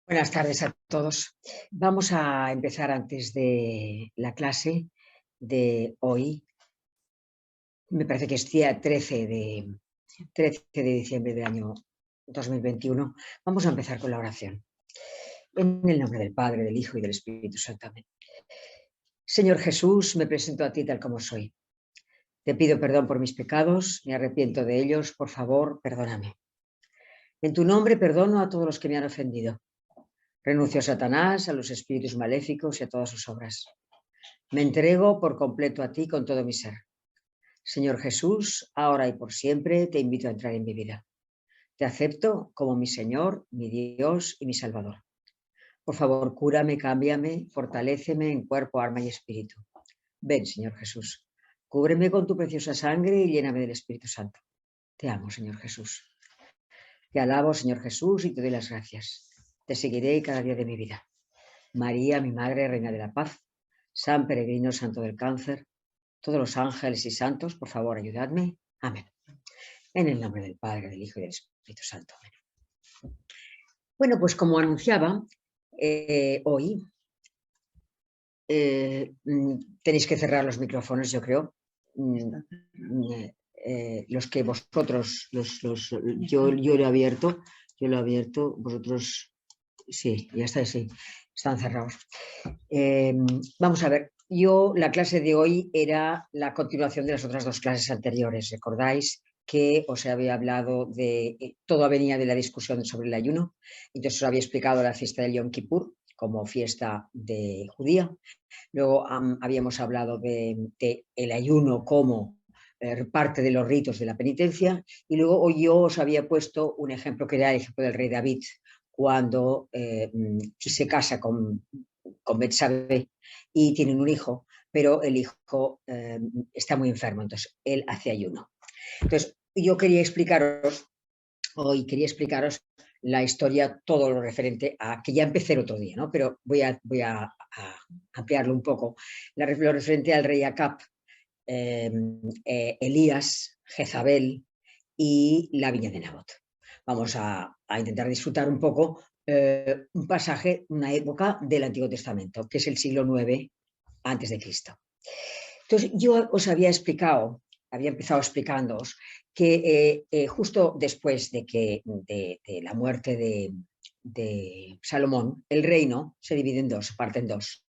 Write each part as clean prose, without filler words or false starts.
Buenas tardes a todos. Vamos a empezar antes de la clase de hoy. Me parece que es día 13 de diciembre del año 2021. Vamos a empezar con la oración. En el nombre del Padre, del Hijo y del Espíritu Santo. Amén. Señor Jesús, me presento a ti tal como soy. Te pido perdón por mis pecados, me arrepiento de ellos, por favor, perdóname. En tu nombre perdono a todos los que me han ofendido. Renuncio a Satanás, a los espíritus maléficos y a todas sus obras. Me entrego por completo a ti con todo mi ser. Señor Jesús, ahora y por siempre te invito a entrar en mi vida. Te acepto como mi Señor, mi Dios y mi Salvador. Por favor, cúrame, cámbiame, fortaléceme en cuerpo, alma y espíritu. Ven, Señor Jesús, cúbreme con tu preciosa sangre y lléname del Espíritu Santo. Te amo, Señor Jesús. Te alabo, Señor Jesús, y te doy las gracias. Te seguiré cada día de mi vida. María, mi Madre, Reina de la Paz, San Peregrino, Santo del Cáncer, todos los ángeles y santos, por favor, ayudadme. Amén. En el nombre del Padre, del Hijo y del Espíritu Santo. Amén. Bueno, pues como anunciaba, hoy tenéis que cerrar los micrófonos, yo creo. Los que vosotros, yo lo he abierto, vosotros, sí, ya está, sí, están cerrados. Vamos a ver, la clase de hoy era la continuación de las otras dos clases anteriores. ¿Recordáis que os había hablado de, todo venía de la discusión sobre el ayuno? Entonces os había explicado la fiesta del Yom Kippur como fiesta judía. Luego habíamos hablado de el ayuno como parte de los ritos de la penitencia, y luego hoy yo os había puesto un ejemplo que era el ejemplo del rey David cuando se casa con Betsabé y tienen un hijo, pero el hijo está muy enfermo, entonces él hace ayuno. Entonces yo quería explicaros la historia, todo lo referente a, que ya empecé el otro día, ¿no? Pero voy a ampliarlo un poco, lo referente al rey Acab, Elías, Jezabel y la viña de Nabot. Vamos a intentar disfrutar un poco un pasaje, una época del Antiguo Testamento, que es el siglo IX antes de Cristo. Entonces, yo os había empezado explicándoos que justo después de la muerte de Salomón, el reino se divide en dos, se parte en dos.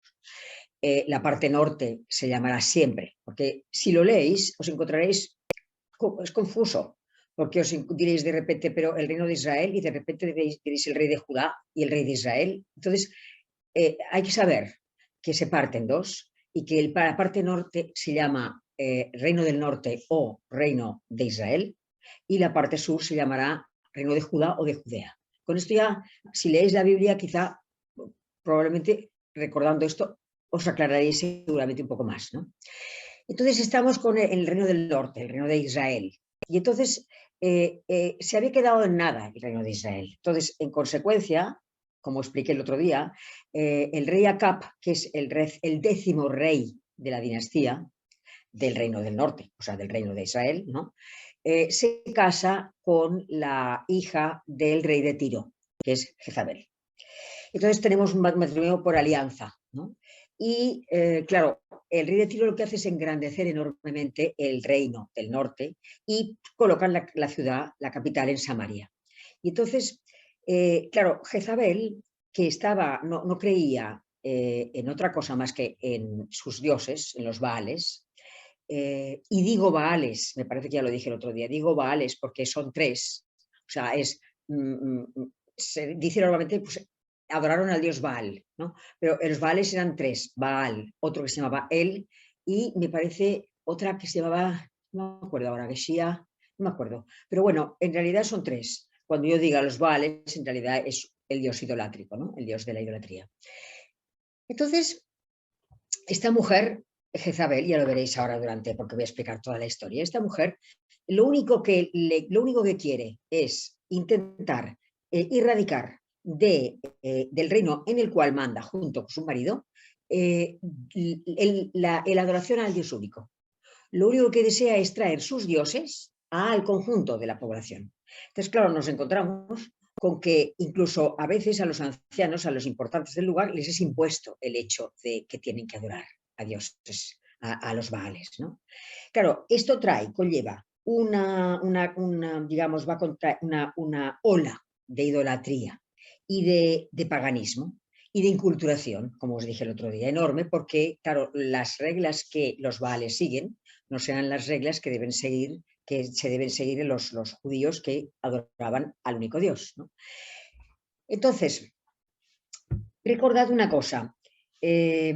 La parte norte se llamará siempre, porque si lo leéis os encontraréis, es confuso, porque os diréis de repente, pero el reino de Israel, y de repente diréis el rey de Judá y el rey de Israel. Entonces, hay que saber que se parte en dos y que la parte norte se llama reino del norte o reino de Israel, y la parte sur se llamará reino de Judá o de Judea. Con esto ya, si leéis la Biblia, quizá, probablemente recordando esto, os aclararéis seguramente un poco más, ¿no? Entonces estamos con el reino del norte, el reino de Israel. Y entonces se había quedado en nada el reino de Israel. Entonces, en consecuencia, como expliqué el otro día, el rey Acab, que es el 10º rey de la dinastía del reino del norte, o sea, del reino de Israel, ¿no? Se casa con la hija del rey de Tiro, que es Jezabel. Entonces tenemos un matrimonio por alianza, ¿no? Y claro, el rey de Tiro lo que hace es engrandecer enormemente el reino del norte y colocan la ciudad, la capital, en Samaria. Y entonces, claro, Jezabel, que no creía en otra cosa más que en sus dioses, en los Baales, y digo Baales, me parece que ya lo dije el otro día, digo Baales porque son tres, o sea, se dice normalmente, pues, adoraron al dios Baal, ¿no? Pero los Baales eran tres, Baal, otro que se llamaba El, y me parece otra que se llamaba, no me acuerdo ahora, Geshia, no me acuerdo, pero bueno, en realidad son tres. Cuando yo diga los Baales, en realidad es el dios idolátrico, ¿no? El dios de la idolatría. Entonces, esta mujer, Jezabel, ya lo veréis ahora porque voy a explicar toda la historia, esta mujer lo único que quiere es intentar erradicar del reino en el cual manda junto con su marido la adoración al Dios único. Lo único que desea es traer sus dioses al conjunto de la población. Entonces, claro, nos encontramos con que incluso a veces a los ancianos, a los importantes del lugar, les es impuesto el hecho de que tienen que adorar a dioses, a los Baales, ¿no? Claro, esto conlleva digamos, va a contra una ola de idolatría y de paganismo y de inculturación, como os dije el otro día, enorme, porque, claro, las reglas que los Baales siguen no serán las reglas que se deben seguir en los judíos que adoraban al único Dios, ¿no? Entonces, recordad una cosa, eh,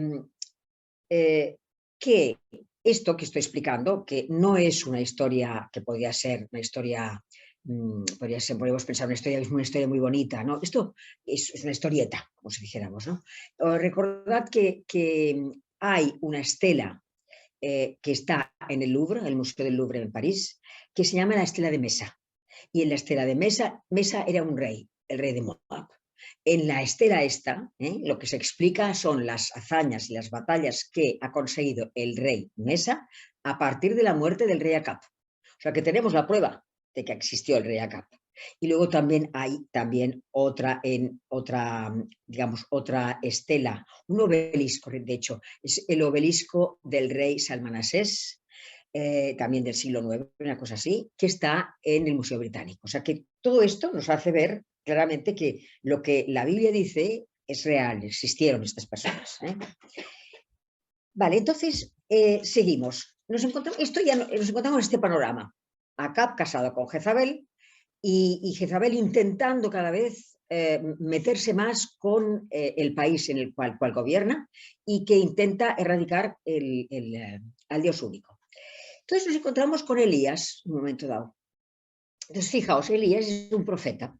eh, que esto que estoy explicando, que no es una historia que podría ser una historia, podríamos pensar es una historia muy bonita, ¿no? Esto es una historieta, como si dijéramos, ¿no? Recordad que hay una estela que está en el Louvre, el Museo del Louvre en París, que se llama la estela de Mesa. Y en la estela de Mesa era un rey, el rey de Moab. En la estela esta, lo que se explica son las hazañas y las batallas que ha conseguido el rey Mesa a partir de la muerte del rey Acab. O sea que tenemos la prueba de que existió el rey Acab. Y luego también hay digamos, otra estela, un obelisco, de hecho, es el obelisco del rey Salmanasés, también del siglo IX, una cosa así, que está en el Museo Británico. O sea que todo esto nos hace ver claramente que lo que la Biblia dice es real, existieron estas personas. Vale, entonces seguimos. Nos encontramos en este panorama. Acab casado con Jezabel y Jezabel intentando cada vez meterse más con el país en el cual gobierna y que intenta erradicar al Dios único. Entonces nos encontramos con Elías, en un momento dado. Entonces, fijaos, Elías es un profeta,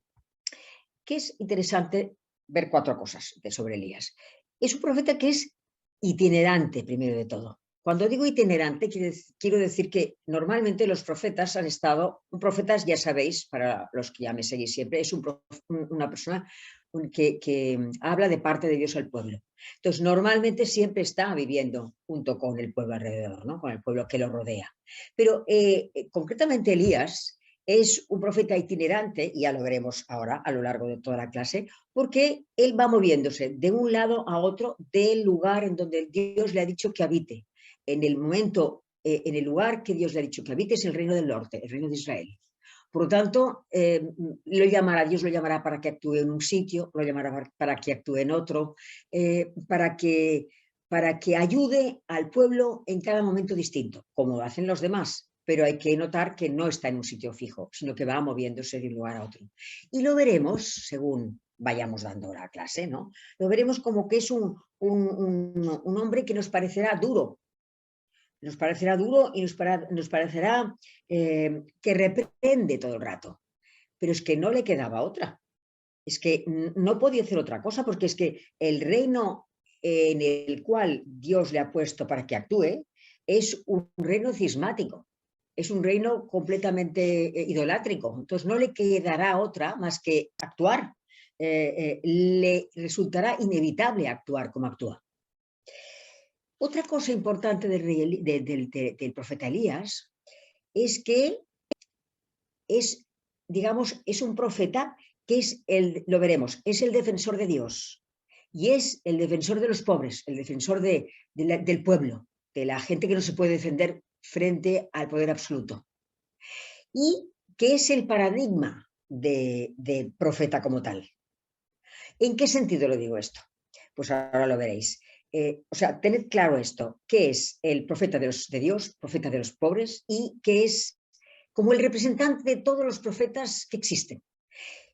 que es interesante ver 4 cosas sobre Elías. Es un profeta que es itinerante, primero de todo. Cuando digo itinerante, quiero decir que normalmente los profetas profetas ya sabéis, para los que ya me seguís siempre, es una persona que habla de parte de Dios al pueblo. Entonces, normalmente siempre está viviendo junto con el pueblo alrededor, ¿no? Con el pueblo que lo rodea. Pero concretamente Elías es un profeta itinerante, y ya lo veremos ahora a lo largo de toda la clase, porque él va moviéndose de un lado a otro del lugar en donde Dios le ha dicho que habite. En el lugar que Dios le ha dicho que habite es el reino del norte, el reino de Israel. Por lo tanto, Dios lo llamará para que actúe en un sitio, lo llamará para que actúe en otro, para que ayude al pueblo en cada momento distinto, como hacen los demás. Pero hay que notar que no está en un sitio fijo, sino que va moviéndose de un lugar a otro. Y lo veremos, según vayamos dando la clase, ¿no? Lo veremos como que es un hombre que nos parecerá duro, y nos parecerá que reprende todo el rato. Pero es que no le quedaba otra. Es que no podía hacer otra cosa, porque es que el reino en el cual Dios le ha puesto para que actúe es un reino cismático, es un reino completamente idolátrico. Entonces no le quedará otra más que actuar. Le resultará inevitable actuar como actúa. Otra cosa importante del profeta Elías es que es, digamos, es un profeta que lo veremos, es el defensor de Dios y es el defensor de los pobres, el defensor del pueblo, de la gente que no se puede defender frente al poder absoluto. Y que es el paradigma de profeta como tal. ¿En qué sentido lo digo esto? Pues ahora lo veréis. O sea, tened claro esto, que es el profeta de Dios, profeta de los pobres, y que es como el representante de todos los profetas que existen.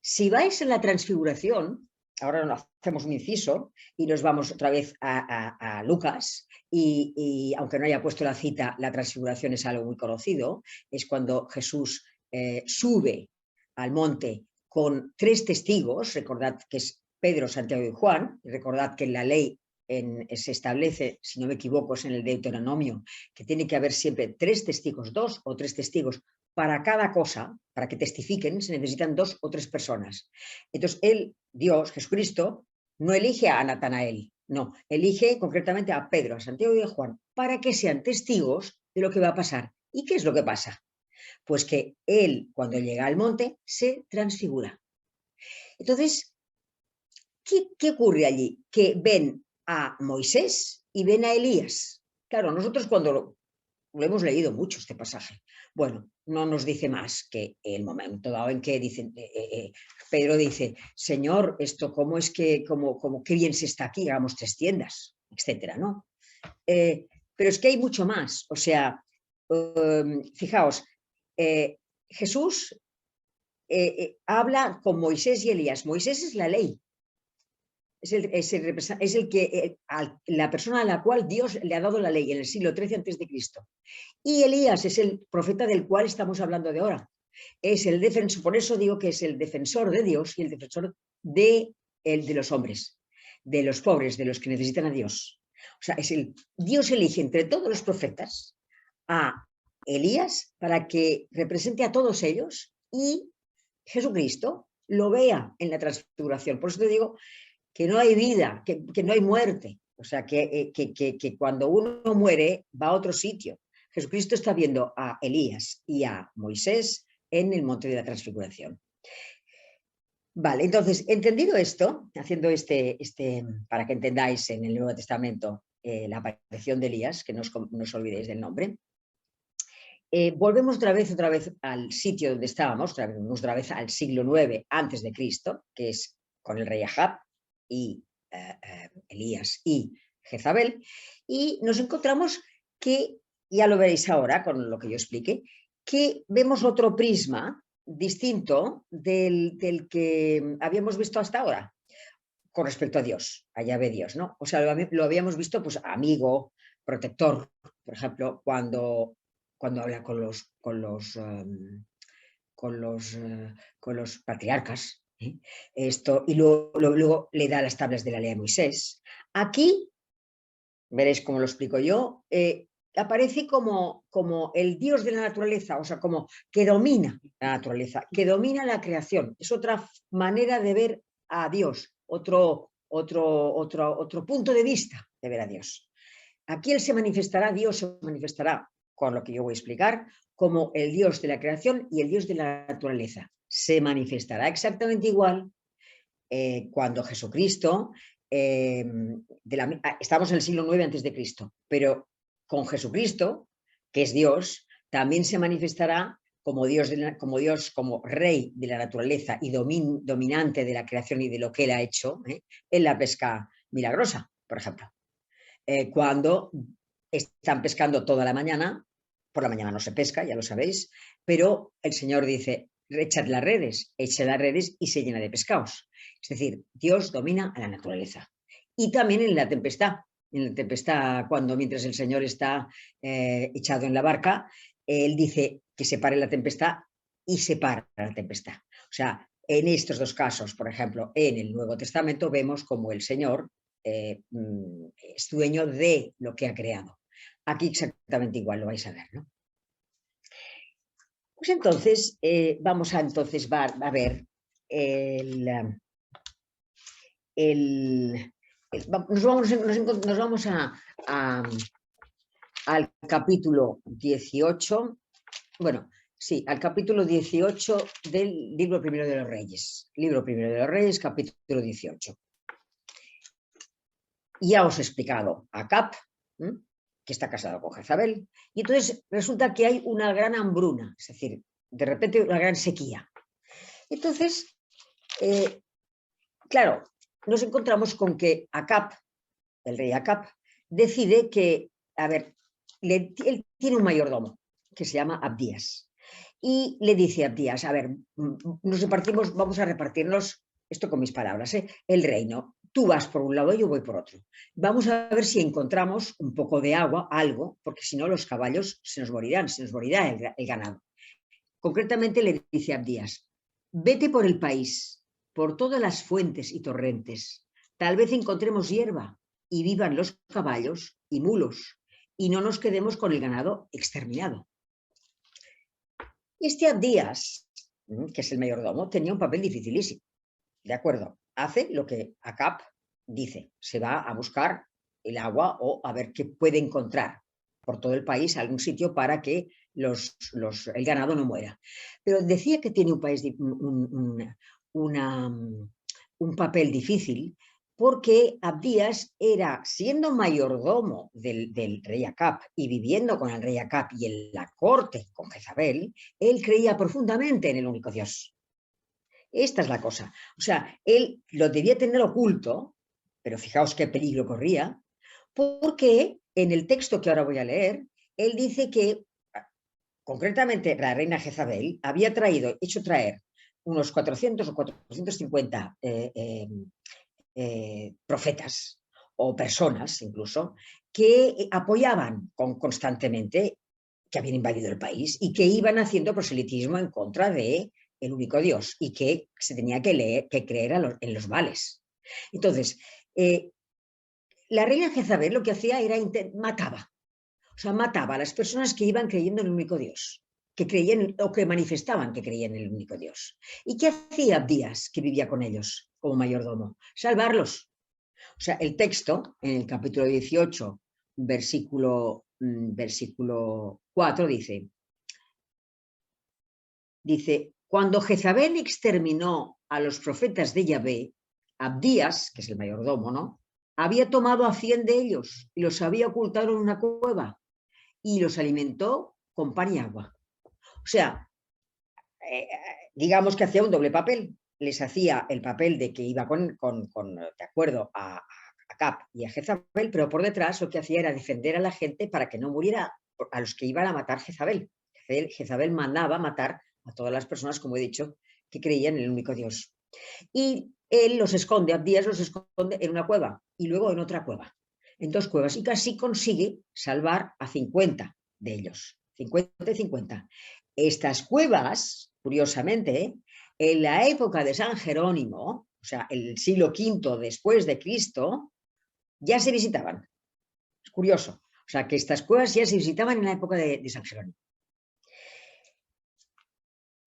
Si vais en la transfiguración, ahora hacemos un inciso y nos vamos otra vez a Lucas, y aunque no haya puesto la cita, la transfiguración es algo muy conocido, es cuando Jesús sube al monte con 3 testigos, recordad que es Pedro, Santiago y Juan, y recordad que en la ley se establece, si no me equivoco, es en el Deuteronomio, que tiene que haber siempre 3 testigos, 2 o 3 testigos para cada cosa, para que testifiquen, se necesitan 2 o 3 personas. Entonces, Dios, Jesucristo, no elige a Natanael, no, elige concretamente a Pedro, a Santiago y a Juan, para que sean testigos de lo que va a pasar. ¿Y qué es lo que pasa? Pues que él, cuando llega al monte, se transfigura. Entonces, ¿qué ocurre allí? Que ven a Moisés y ven a Elías. Claro, nosotros cuando lo hemos leído mucho este pasaje. Bueno, no nos dice más que el momento dado en que dicen, Pedro dice, Señor, esto cómo es que, qué bien se está aquí, hagamos 3 tiendas, etcétera, ¿no? Pero es que hay mucho más. O sea, fijaos, Jesús habla con Moisés y Elías. Moisés es la ley. Es el que, la persona a la cual Dios le ha dado la ley en el siglo XIII a.C. Y Elías es el profeta del cual estamos hablando de ahora. Es el defensor, por eso digo que es el defensor de Dios y el defensor de los hombres, de los pobres, de los que necesitan a Dios. O sea, Dios elige entre todos los profetas a Elías para que represente a todos ellos y Jesucristo lo vea en la transfiguración. Por eso te digo que no hay vida, que no hay muerte. O sea, que cuando uno muere va a otro sitio. Jesucristo está viendo a Elías y a Moisés en el monte de la transfiguración. Vale, entonces, entendido esto, haciendo para que entendáis en el Nuevo Testamento la aparición de Elías, que no os olvidéis del nombre, volvemos otra vez al sitio donde estábamos, otra vez al siglo IX antes de Cristo, que es con el rey Ahab y Elías y Jezabel, y nos encontramos que, ya lo veréis ahora con lo que yo explique, que vemos otro prisma distinto del que habíamos visto hasta ahora con respecto a Dios, a Yahvé Dios, ¿no? O sea, lo habíamos visto, pues, amigo, protector, por ejemplo, cuando habla con los patriarcas, ¿eh? Y luego le da las tablas de la ley a Moisés. Aquí, veréis cómo lo explico yo, aparece como el Dios de la naturaleza, o sea, como que domina la naturaleza, que domina la creación. Es otra manera de ver a Dios, otro punto de vista de ver a Dios. Aquí Dios se manifestará, con lo que yo voy a explicar, como el Dios de la creación y el Dios de la naturaleza. Se manifestará exactamente igual cuando Jesucristo, estamos en el siglo IX a.C., pero con Jesucristo, que es Dios, también se manifestará como Dios, como rey de la naturaleza y dominante de la creación y de lo que él ha hecho, en la pesca milagrosa, por ejemplo. Cuando están pescando toda la mañana, por la mañana no se pesca, ya lo sabéis, pero el Señor dice, echad las redes y se llena de pescados. Es decir, Dios domina a la naturaleza. Y también en la tempestad, mientras el Señor está echado en la barca, Él dice que se pare la tempestad y se para la tempestad. O sea, en estos dos casos, por ejemplo, en el Nuevo Testamento vemos como el Señor es dueño de lo que ha creado. Aquí exactamente igual, lo vais a ver, ¿no? Pues entonces, vamos a ver nos vamos al capítulo 18, bueno, sí, al capítulo 18 del libro primero de los Reyes. Libro primero de los Reyes, capítulo 18. Ya os he explicado a Acab, que está casado con Jezabel, y entonces resulta que hay una gran hambruna, es decir, de repente una gran sequía. Entonces, claro, nos encontramos con que Acab, el rey Acab, decide que, a ver, él tiene un mayordomo que se llama Abdías, y le dice a Abdías, a ver, vamos a repartirnos, esto con mis palabras, el reino. Tú vas por un lado y yo voy por otro. Vamos a ver si encontramos un poco de agua, algo, porque si no los caballos se nos morirá el ganado. Concretamente le dice a Abdías, vete por el país, por todas las fuentes y torrentes. Tal vez encontremos hierba y vivan los caballos y mulos y no nos quedemos con el ganado exterminado. Este Abdías, que es el mayordomo, tenía un papel dificilísimo. ¿De acuerdo? Hace lo que Acab dice, se va a buscar el agua o a ver qué puede encontrar por todo el país, algún sitio para que el ganado no muera. Pero decía que tiene un país, un papel difícil, porque Abdías era, siendo mayordomo del rey Acab y viviendo con el rey Acab y en la corte con Jezabel, él creía profundamente en el único Dios. Esta es la cosa. O sea, él lo debía tener oculto, pero fijaos qué peligro corría, porque en el texto que ahora voy a leer, él dice que, concretamente, la reina Jezabel había hecho traer unos 400 o 450 profetas o personas incluso que apoyaban constantemente que habían invadido el país y que iban haciendo proselitismo en contra de el único Dios y que se tenía que creer en los vales. Entonces, la reina Jezabel lo que hacía era mataba a las personas que iban creyendo en el único Dios, que creían o que manifestaban que creían en el único Dios. ¿Y qué hacía Abdías, que vivía con ellos como mayordomo? Salvarlos. O sea, el texto, en el capítulo 18, versículo 4, dice, cuando Jezabel exterminó a los profetas de Yahvé, Abdías, que es el mayordomo, ¿no?, había tomado a 100 de ellos y los había ocultado en una cueva y los alimentó con pan y agua. O sea, digamos que hacía un doble papel. Les hacía el papel de que iba de acuerdo a Acab y a Jezabel, pero por detrás lo que hacía era defender a la gente para que no muriera a los que iban a matar Jezabel. Jezabel mandaba matar a todas las personas, como he dicho, que creían en el único Dios. Y él los esconde, Abdías los esconde en una cueva y luego en otra cueva, en 2 cuevas, y casi consigue salvar a 50 de ellos, 50 y 50. Estas cuevas, curiosamente, en la época de San Jerónimo, o sea, el siglo V después de Cristo, ya se visitaban. Es curioso. O sea, que estas cuevas ya se visitaban en la época de San Jerónimo.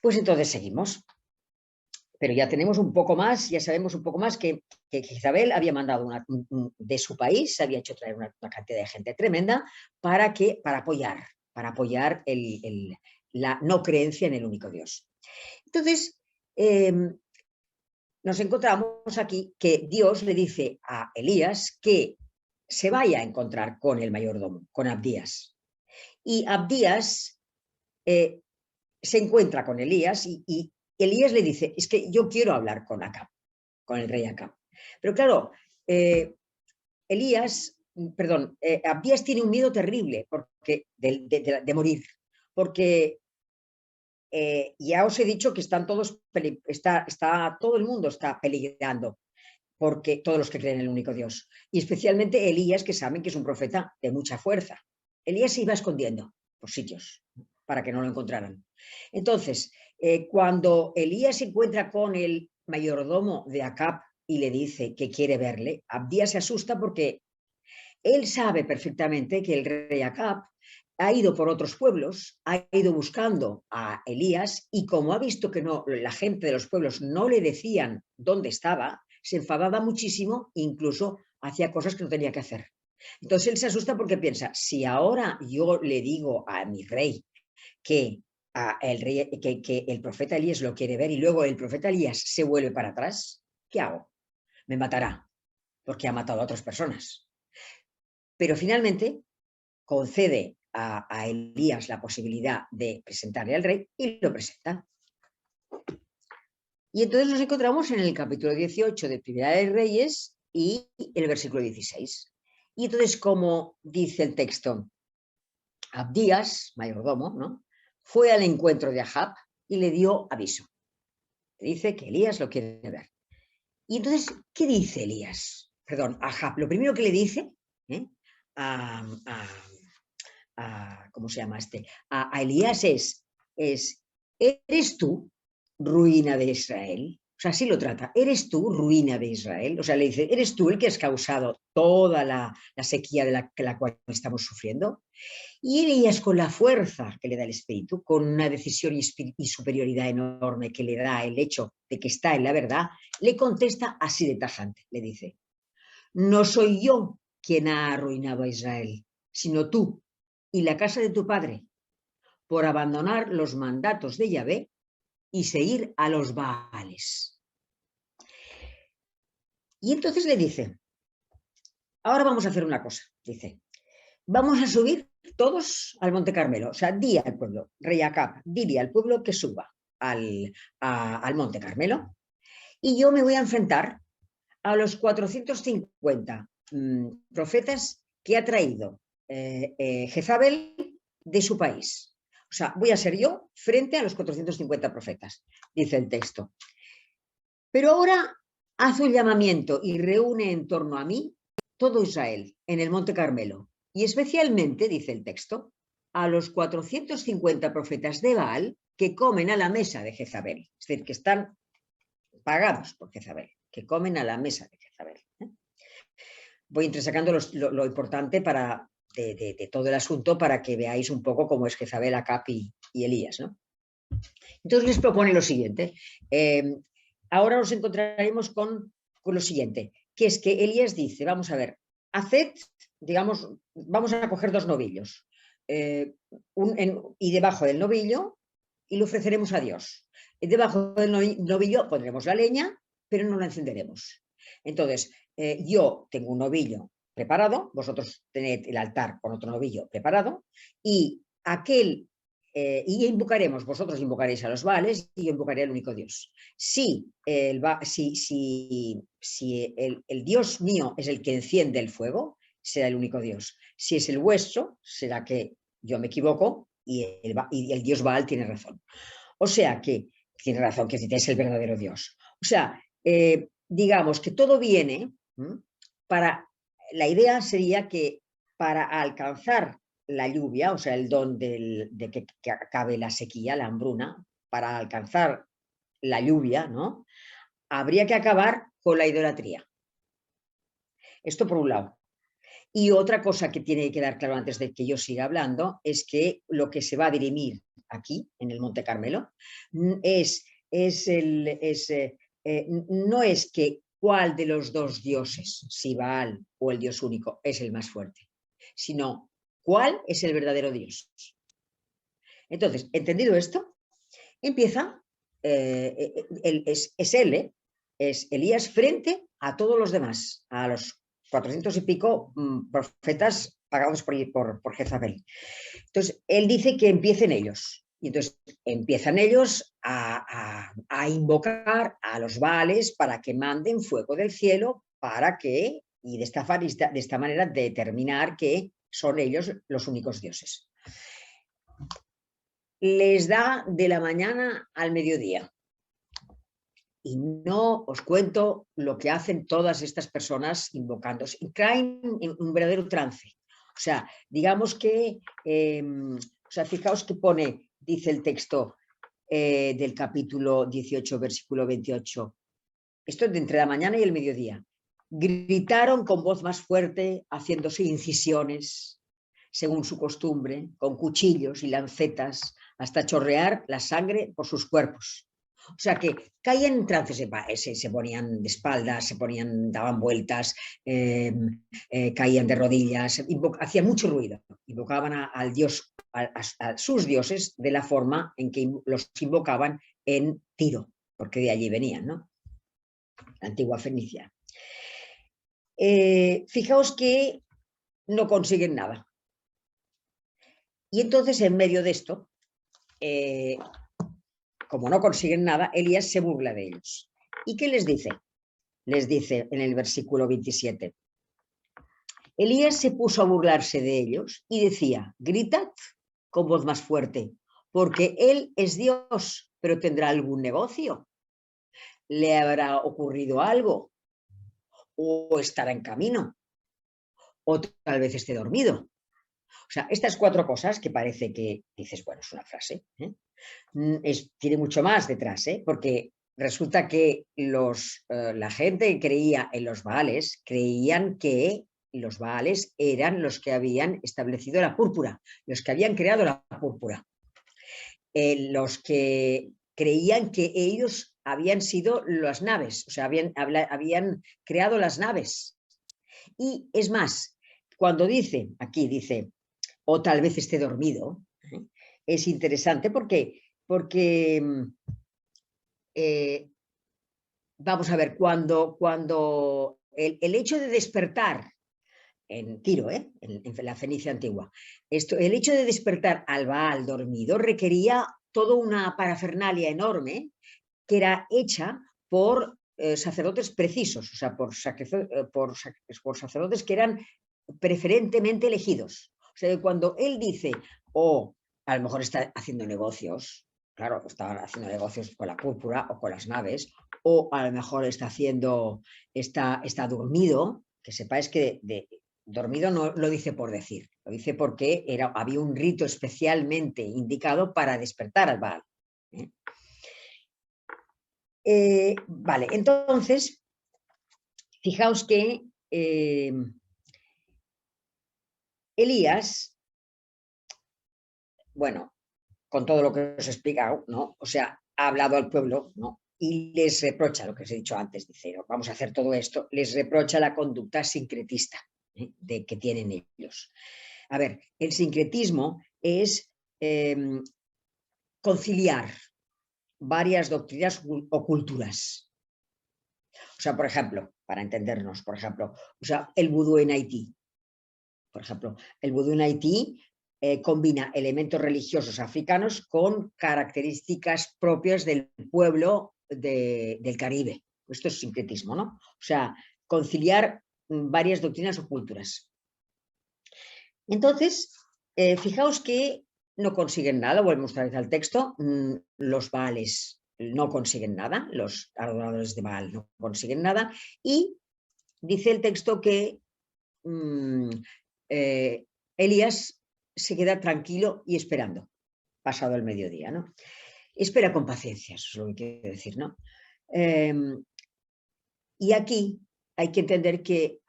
Pues entonces seguimos. Pero ya tenemos un poco más, ya sabemos un poco más que Jezabel había mandado de su país, se había hecho traer una cantidad de gente tremenda para apoyar la no creencia en el único Dios. Entonces, nos encontramos aquí que Dios le dice a Elías que se vaya a encontrar con el mayordomo, con Abdías. Y Abdías se encuentra con Elías y Elías le dice, es que yo quiero hablar con Acab, con el rey Acab. Pero claro, Abdías tiene un miedo terrible de morir, porque ya os he dicho que todo el mundo está peligrando, porque todos los que creen en el único Dios, y especialmente Elías, que saben que es un profeta de mucha fuerza. Elías se iba escondiendo por sitios para que no lo encontraran. Entonces, cuando Elías se encuentra con el mayordomo de Acab y le dice que quiere verle, Abdías se asusta porque él sabe perfectamente que el rey Acab ha ido por otros pueblos, ha ido buscando a Elías y como ha visto que la gente de los pueblos no le decían dónde estaba, se enfadaba muchísimo e incluso hacía cosas que no tenía que hacer. Entonces él se asusta porque piensa, si ahora yo le digo a mi rey que el profeta Elías lo quiere ver y luego el profeta Elías se vuelve para atrás, ¿qué hago? Me matará porque ha matado a otras personas. Pero finalmente concede a Elías la posibilidad de presentarle al rey y lo presenta. Y entonces nos encontramos en el capítulo 18 de Primera de Reyes y el versículo 16. Y entonces, como dice el texto, Abdías, mayordomo, ¿no?, fue al encuentro de Ahab y le dio aviso. Dice que Elías lo quiere ver. Y entonces, ¿qué dice Elías? Perdón, Ahab. Lo primero que le dice ¿cómo se llama este? A Elías es, ¿eres tú ruina de Israel? O sea, así lo trata. ¿Eres tú ruina de Israel? O sea, le dice, ¿eres tú el que has causado toda la sequía de la cual estamos sufriendo? Y Elías, con la fuerza que le da el Espíritu, con una decisión y superioridad enorme que le da el hecho de que está en la verdad, le contesta así de tajante. Le dice, no soy yo quien ha arruinado a Israel, sino tú y la casa de tu padre, por abandonar los mandatos de Yahvé y seguir a los Baales. Y entonces le dice, ahora vamos a hacer una cosa, dice, vamos a subir todos al Monte Carmelo, o sea, di al pueblo, rey Acab, dile al pueblo que suba al Monte Carmelo y yo me voy a enfrentar a los 450 profetas que ha traído Jezabel de su país. O sea, voy a ser yo frente a los 450 profetas, dice el texto. Pero ahora haz un llamamiento y reúne en torno a mí todo Israel en el Monte Carmelo. Y especialmente, dice el texto, a los 450 profetas de Baal que comen a la mesa de Jezabel. Es decir, que están pagados por Jezabel, que comen a la mesa de Jezabel. Voy entresacando lo importante de todo el asunto para que veáis un poco cómo es Jezabel, Acab y Elías, ¿no? Entonces les propone lo siguiente. Ahora nos encontraremos con lo siguiente, que es que Elías dice, vamos a ver, haced, digamos, vamos a coger dos novillos y debajo del novillo y lo ofreceremos a Dios. Y debajo del novillo pondremos la leña, pero no la encenderemos. Entonces, yo tengo un novillo preparado, vosotros tened el altar con otro novillo preparado, y y invocaremos, vosotros invocaréis a los Baales y yo invocaré al único Dios. Si el Dios mío es el que enciende el fuego, será el único Dios. Si es el vuestro, será que yo me equivoco y el Dios Baal tiene razón. O sea que tiene razón, que es el verdadero Dios. O sea, digamos que todo viene la idea sería que para alcanzar la lluvia, o sea, el don de que acabe la sequía, la hambruna, para alcanzar la lluvia, ¿no? Habría que acabar con la idolatría. Esto por un lado. Y otra cosa que tiene que quedar claro antes de que yo siga hablando es que lo que se va a dirimir aquí, en el Monte Carmelo, no es que cuál de los dos dioses, si Baal o el Dios único, es el más fuerte, sino cuál es el verdadero Dios. Entonces, entendido esto, empieza, es Elías frente a todos los demás, a los 400 y pico profetas pagados por Jezabel. Entonces, él dice que empiecen ellos. Y entonces empiezan ellos a invocar a los Baales para que manden fuego del cielo y de esta manera determinar que son ellos los únicos dioses. Les da de la mañana al mediodía. Y no os cuento lo que hacen todas estas personas invocándose. Y caen en un verdadero trance. O sea, digamos que, fijaos que dice el texto del capítulo 18, versículo 28. Esto es de entre la mañana y el mediodía. Gritaron con voz más fuerte, haciéndose incisiones, según su costumbre, con cuchillos y lancetas, hasta chorrear la sangre por sus cuerpos. O sea que caían en trance, se ponían de espaldas, daban vueltas, caían de rodillas, hacían mucho ruido, invocaban al Dios, a sus dioses de la forma en que los invocaban en Tiro, porque de allí venían, ¿no? La antigua Fenicia. Fijaos que no consiguen nada. Y entonces, en medio de esto, como no consiguen nada, Elías se burla de ellos. ¿Y qué les dice? Les dice en el versículo 27. Elías se puso a burlarse de ellos y decía, gritad con voz más fuerte, porque él es Dios, pero tendrá algún negocio. ¿Le habrá ocurrido algo? ¿O estará en camino? ¿O tal vez esté dormido? O sea, estas cuatro cosas que parece que dices, bueno, es una frase, tiene mucho más detrás, porque resulta que la gente que creía en los Baales creían que los Baales eran los que habían establecido la púrpura, los que habían creado la púrpura. Los que creían que ellos habían sido las naves, o sea, habían creado las naves. Y es más, cuando aquí dice, o tal vez esté dormido, es interesante porque vamos a ver, cuando el hecho de despertar en Tiro, en la Fenicia antigua, el hecho de despertar al Baal dormido requería toda una parafernalia enorme que era hecha por sacerdotes precisos, o sea, por sacerdotes que eran preferentemente elegidos. O sea, cuando él dice, a lo mejor está haciendo negocios, claro, está haciendo negocios con la púrpura o con las naves, o a lo mejor está dormido, que sepáis que dormido no lo dice por decir, lo dice porque había un rito especialmente indicado para despertar al Baal. Vale, entonces, fijaos que Elías, bueno, con todo lo que os he explicado, ¿no? O sea, ha hablado al pueblo, ¿no? Y les reprocha lo que os he dicho antes, dice, no, vamos a hacer todo esto, les reprocha la conducta sincretista que tienen ellos. A ver, el sincretismo es conciliar varias doctrinas o culturas. O sea, por ejemplo, para entendernos, por ejemplo, o sea, el vudú en Haití. Por ejemplo, el vudú en Haití combina elementos religiosos africanos con características propias del pueblo del Caribe. Esto es sincretismo, ¿no? O sea, conciliar varias doctrinas o culturas. Entonces, fijaos que no consiguen nada, volvemos otra vez al texto, los Baales no consiguen nada, los adoradores de Baal no consiguen nada, y dice el texto que Elías se queda tranquilo y esperando, pasado el mediodía, ¿no? Espera con paciencia, eso es lo que quiero decir, ¿no? Y aquí hay que entender que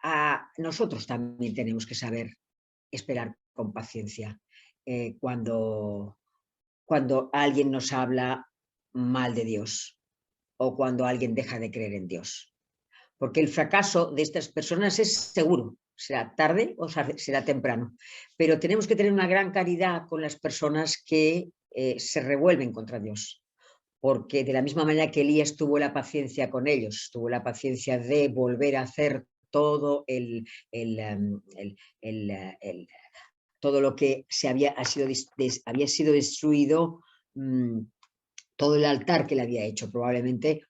nosotros también tenemos que saber esperar con paciencia cuando alguien nos habla mal de Dios o cuando alguien deja de creer en Dios. Porque el fracaso de estas personas es seguro, será tarde o será temprano, pero tenemos que tener una gran caridad con las personas que se revuelven contra Dios, porque de la misma manera que Elías tuvo la paciencia con ellos, tuvo la paciencia de volver a hacer todo todo lo que había sido destruido, todo el altar que le había hecho, probablemente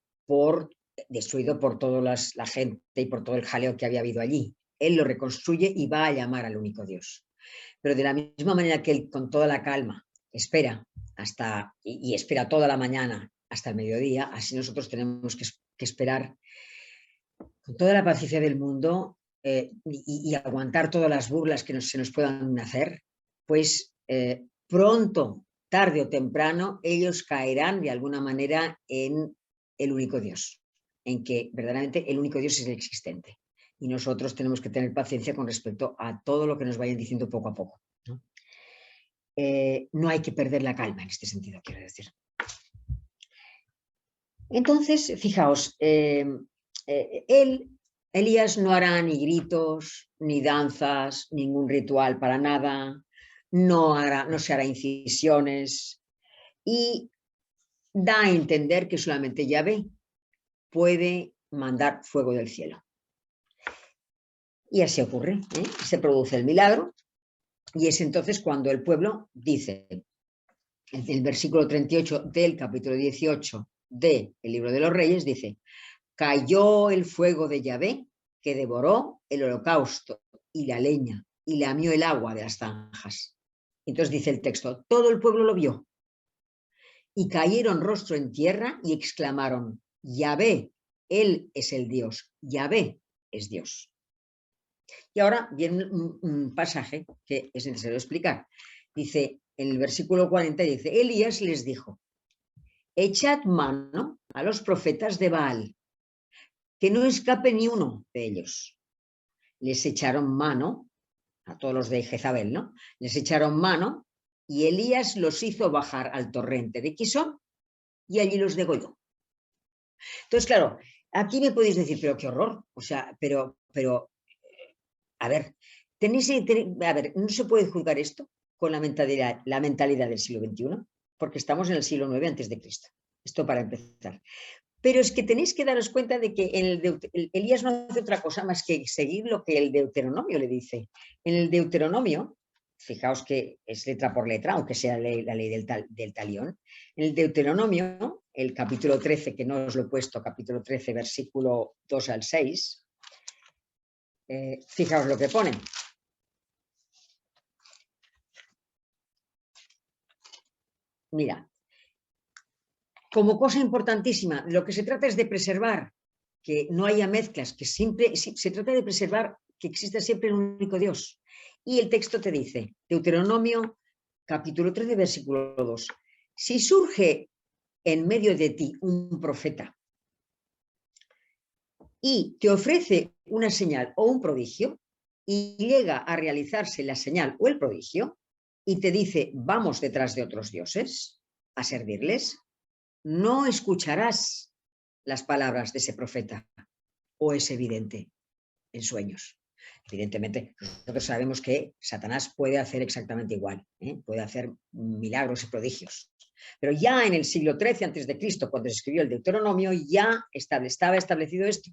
destruido por toda la gente y por todo el jaleo que había habido allí. Él lo reconstruye y va a llamar al único Dios. Pero de la misma manera que él, con toda la calma, espera y espera toda la mañana hasta el mediodía, así nosotros tenemos que esperar con toda la paciencia del mundo y aguantar todas las burlas que se nos puedan hacer, pues pronto, tarde o temprano, ellos caerán de alguna manera en el único Dios, en que verdaderamente el único Dios es el existente. Y nosotros tenemos que tener paciencia con respecto a todo lo que nos vayan diciendo poco a poco, ¿no? No hay que perder la calma en este sentido, quiero decir. Entonces, fijaos, Elías no hará ni gritos, ni danzas, ningún ritual para nada, no se hará incisiones y da a entender que solamente Yahvé puede mandar fuego del cielo. Y así ocurre, se produce el milagro y es entonces cuando el pueblo dice, en el versículo 38 del capítulo 18 del libro de los Reyes, dice: cayó el fuego de Yahvé que devoró el holocausto y la leña y lamió el agua de las zanjas. Entonces dice el texto, todo el pueblo lo vio y cayeron rostro en tierra y exclamaron: Yahvé, Él es el Dios, Yahvé es Dios. Y ahora viene un pasaje que es necesario explicar. Dice, en el versículo 40 dice, Elías les dijo: echad mano a los profetas de Baal, que no escape ni uno de ellos. Les echaron mano, a todos los de Jezabel, ¿no? Les echaron mano y Elías los hizo bajar al torrente de Quisón y allí los degolló. Entonces, claro, aquí me podéis decir, pero qué horror, o sea, pero a ver, no se puede juzgar esto con la mentalidad del siglo XXI, porque estamos en el siglo IX antes de Cristo. Esto para empezar. Pero es que tenéis que daros cuenta de que Elías no hace otra cosa más que seguir lo que el Deuteronomio le dice. En el Deuteronomio, fijaos que es letra por letra, aunque sea la ley del talión, en el Deuteronomio, el capítulo 13, que no os lo he puesto, capítulo 13, versículo 2 al 6, fijaos lo que pone. Mira, como cosa importantísima, lo que se trata es de preservar que no haya mezclas, que siempre se trata de preservar que exista siempre un único Dios. Y el texto te dice, Deuteronomio capítulo 13, versículo 2, si surge en medio de ti un profeta y te ofrece una señal o un prodigio y llega a realizarse la señal o el prodigio y te dice, vamos detrás de otros dioses a servirles, no escucharás las palabras de ese profeta o ese vidente en sueños. Evidentemente, nosotros sabemos que Satanás puede hacer exactamente igual, puede hacer milagros y prodigios. Pero ya en el siglo XIII a.C., cuando se escribió el Deuteronomio, ya estaba establecido esto,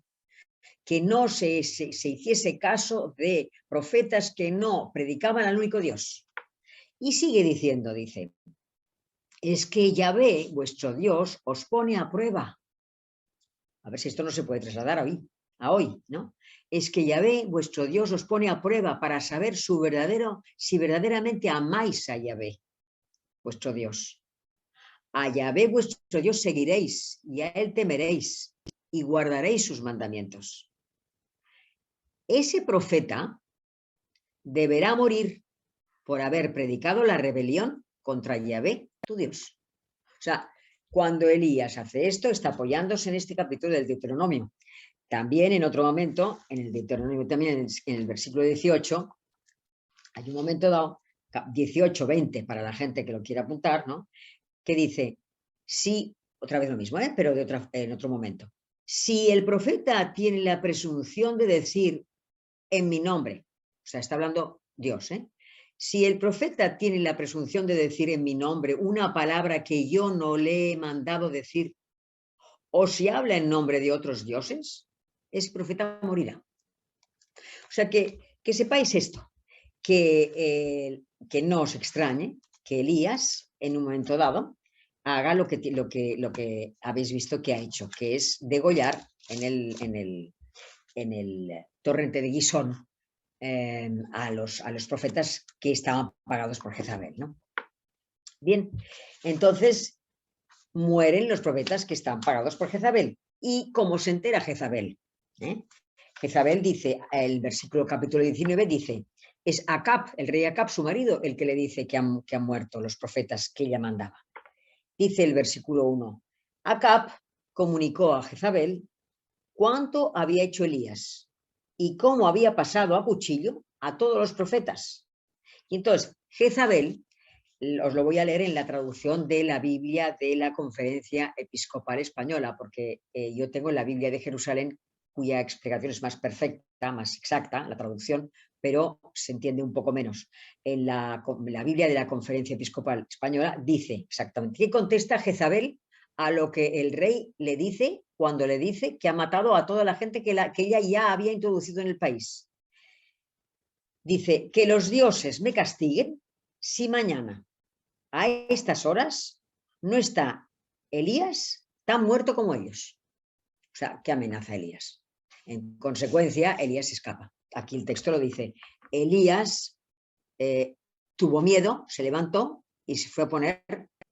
que no se hiciese caso de profetas que no predicaban al único Dios. Y sigue diciendo, dice, es que Yahvé, vuestro Dios, os pone a prueba. A ver si esto no se puede trasladar a hoy, ¿no? Es que Yahvé, vuestro Dios, os pone a prueba para saber si verdaderamente amáis a Yahvé, vuestro Dios. A Yahvé, vuestro Dios, seguiréis y a él temeréis y guardaréis sus mandamientos. Ese profeta deberá morir por haber predicado la rebelión contra Yahvé, tu Dios. O sea, cuando Elías hace esto, está apoyándose en este capítulo del Deuteronomio. También en otro momento, en el Deuteronomio, también en el versículo 18, hay un momento dado, 18-20 para la gente que lo quiera apuntar, ¿no? Que dice, sí, otra vez lo mismo, pero en otro momento. Si el profeta tiene la presunción de decir en mi nombre, o sea, está hablando Dios, si el profeta tiene la presunción de decir en mi nombre una palabra que yo no le he mandado decir, o si habla en nombre de otros dioses, ese profeta morirá. O sea, que sepáis esto, que no os extrañe que Elías, en un momento dado, haga lo que habéis visto que ha hecho, que es degollar en el torrente de Gisón a los profetas que estaban pagados por Jezabel, ¿no? Bien, entonces mueren los profetas que están pagados por Jezabel. ¿Y cómo se entera Jezabel? Jezabel dice, el versículo capítulo 19 dice, es Acab, el rey Acab, su marido, el que le dice que han muerto los profetas que ella mandaba. Dice el versículo 1, Acab comunicó a Jezabel cuánto había hecho Elías y cómo había pasado a cuchillo a todos los profetas. Y entonces Jezabel, os lo voy a leer en la traducción de la Biblia de la Conferencia Episcopal Española, porque yo tengo la Biblia de Jerusalén, cuya explicación es más perfecta, más exacta, la traducción, pero se entiende un poco menos. En la Biblia de la Conferencia Episcopal Española dice exactamente, ¿qué contesta Jezabel a lo que el rey le dice cuando le dice que ha matado a toda la gente que ella ya había introducido en el país? Dice, que los dioses me castiguen si mañana a estas horas no está Elías tan muerto como ellos. O sea, ¿qué amenaza Elías? En consecuencia, Elías escapa. Aquí el texto lo dice. Elías tuvo miedo, se levantó y se fue a poner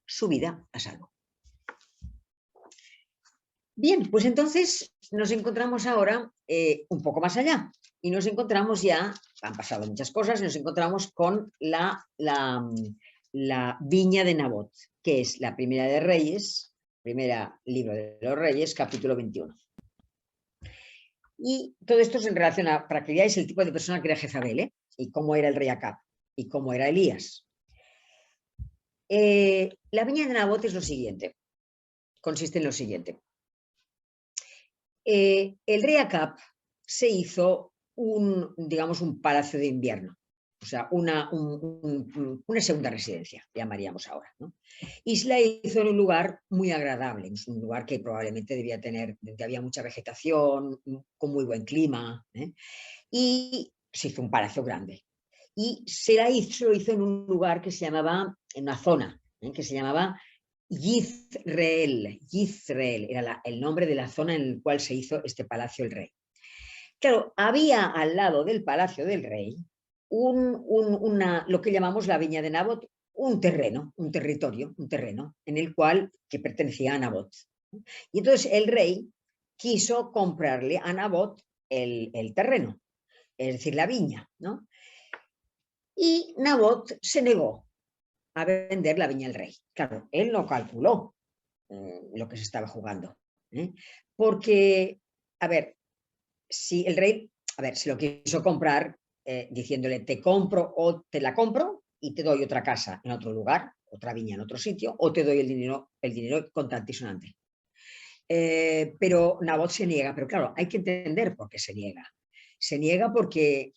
su vida a salvo. Bien, pues entonces nos encontramos ahora un poco más allá y nos encontramos ya, han pasado muchas cosas, nos encontramos con la viña de Nabot, que es la primera de Reyes, primera libro de los Reyes, capítulo 21. Y todo esto es en relación a, para que veáis el tipo de persona que era Jezabel, y cómo era el rey Acab, y cómo era Elías. La viña de Nabot es lo siguiente, consiste en lo siguiente. El rey Acab se hizo digamos, un palacio de invierno. o sea, una segunda residencia, llamaríamos ahora, ¿no? Y se la hizo en un lugar muy agradable, es un lugar que probablemente debía tener, donde había mucha vegetación, con muy buen clima, ¿eh? Y se hizo un palacio grande. Y lo hizo en un lugar que se llamaba, en una zona, que se llamaba Yizreel. Yizreel era el nombre de la zona en la cual se hizo este palacio del rey. Claro, había al lado del palacio del rey lo que llamamos la viña de Nabot, un terreno, un territorio, un terreno en el cual que pertenecía a Nabot. Y entonces el rey quiso comprarle a Nabot el terreno, es decir, la viña, ¿no? Y Nabot se negó a vender la viña al rey. Claro, él no calculó lo que se estaba jugando, ¿eh? Porque, a ver, si el rey, a ver, se lo quiso comprar diciéndole te compro o te la compro y te doy otra casa en otro lugar, otra viña en otro sitio, o te doy el dinero contante y sonante. Pero Nabot se niega, pero claro, hay que entender por qué se niega. Se niega porque,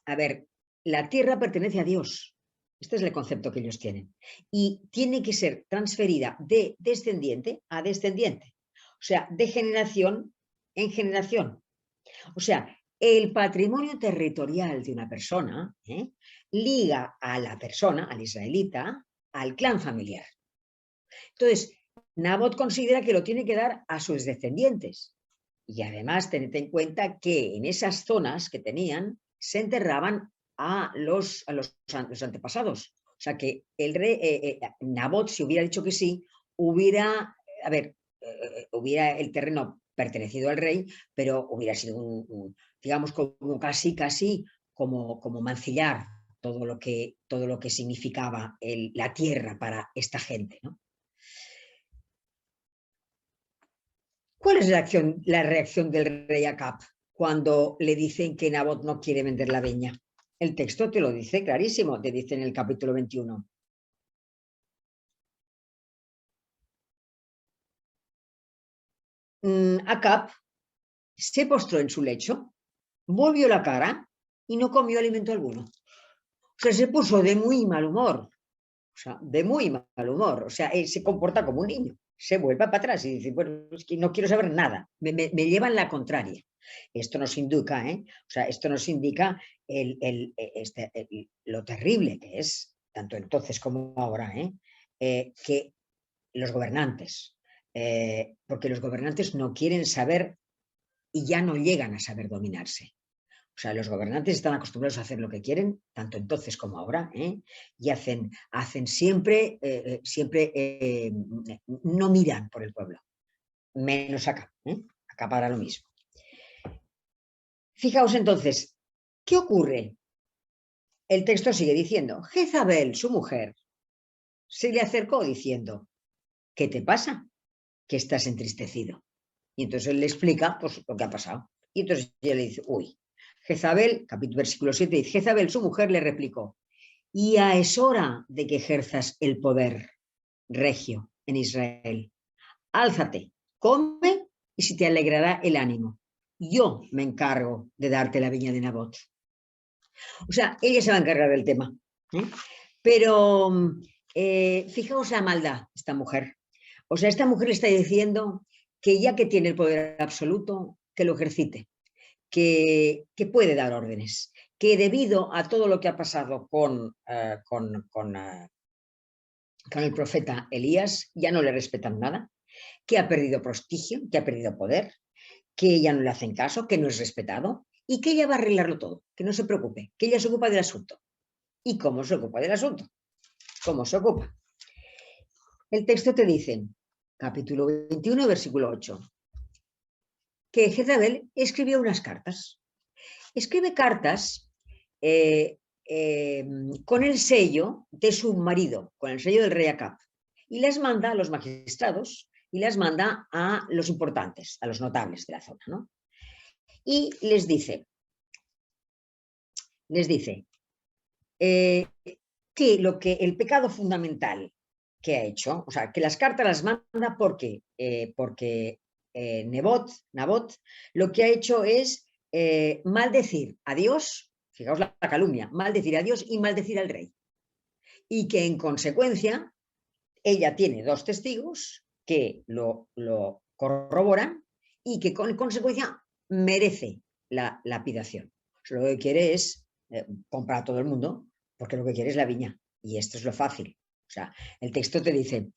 a ver, la tierra pertenece a Dios. Este es el concepto que ellos tienen. Y tiene que ser transferida de descendiente a descendiente. O sea, de generación en generación. O sea, el patrimonio territorial de una persona liga a la persona, al israelita, al clan familiar. Entonces, Nabot considera que lo tiene que dar a sus descendientes. Y además, tened en cuenta que en esas zonas que tenían se enterraban a los antepasados. O sea que el rey, Nabot, si hubiera dicho que sí, hubiera el terreno pertenecido al rey, pero hubiera sido digamos, como casi como mancillar todo lo que significaba la tierra para esta gente, ¿no? ¿Cuál es la reacción del rey Acab cuando le dicen que Nabot no quiere vender la viña? El texto te lo dice clarísimo, te dice en el capítulo 21. Acab se postró en su lecho, volvió la cara y no comió alimento alguno. O sea, se puso de muy mal humor. O sea, de muy mal humor. O sea, él se comporta como un niño. Se vuelve para atrás y dice, bueno, es que no quiero saber nada. Me llevan la contraria. Esto nos indica, o sea, esto nos indica lo terrible que es, tanto entonces como ahora, que los gobernantes, porque los gobernantes no quieren saber y ya no llegan a saber dominarse. O sea, los gobernantes están acostumbrados a hacer lo que quieren, tanto entonces como ahora, y hacen siempre, no miran por el pueblo, menos acá. Acá para lo mismo. Fijaos entonces, ¿qué ocurre? El texto sigue diciendo, Jezabel, su mujer, se le acercó diciendo, ¿qué te pasa? Que estás entristecido. Y entonces él le explica pues, lo que ha pasado. Y entonces ella le dice, uy, Jezabel, versículo 7, dice, Jezabel, su mujer, le replicó, ya es hora de que ejerzas el poder regio en Israel. Álzate, come y se te alegrará el ánimo. Yo me encargo de darte la viña de Nabot. O sea, ella se va a encargar del tema. Pero fijaos la maldad, esta mujer. O sea, esta mujer le está diciendo que ya que tiene el poder absoluto, que lo ejercite, que puede dar órdenes, que debido a todo lo que ha pasado con el profeta Elías, ya no le respetan nada, que ha perdido prestigio, que ha perdido poder, que ya no le hacen caso, que no es respetado y que ella va a arreglarlo todo, que no se preocupe, que ella se ocupa del asunto. ¿Y cómo se ocupa del asunto? ¿Cómo se ocupa? El texto te dice, capítulo 21, versículo 8, que Jezabel escribió unas cartas. Escribe cartas con el sello de su marido, con el sello del rey Acab, y las manda a los magistrados y las manda a los importantes, a los notables de la zona, ¿no? Y les dice que el pecado fundamental que ha hecho, o sea, que las cartas las manda porque Nabot lo que ha hecho es maldecir a Dios fijaos la calumnia, maldecir a Dios y maldecir al rey. Y que en consecuencia ella tiene 2 testigos que lo corroboran y que con consecuencia merece la lapidación. Lo que quiere es comprar a todo el mundo porque lo que quiere es la viña. Y esto es lo fácil. O sea, el texto te dice,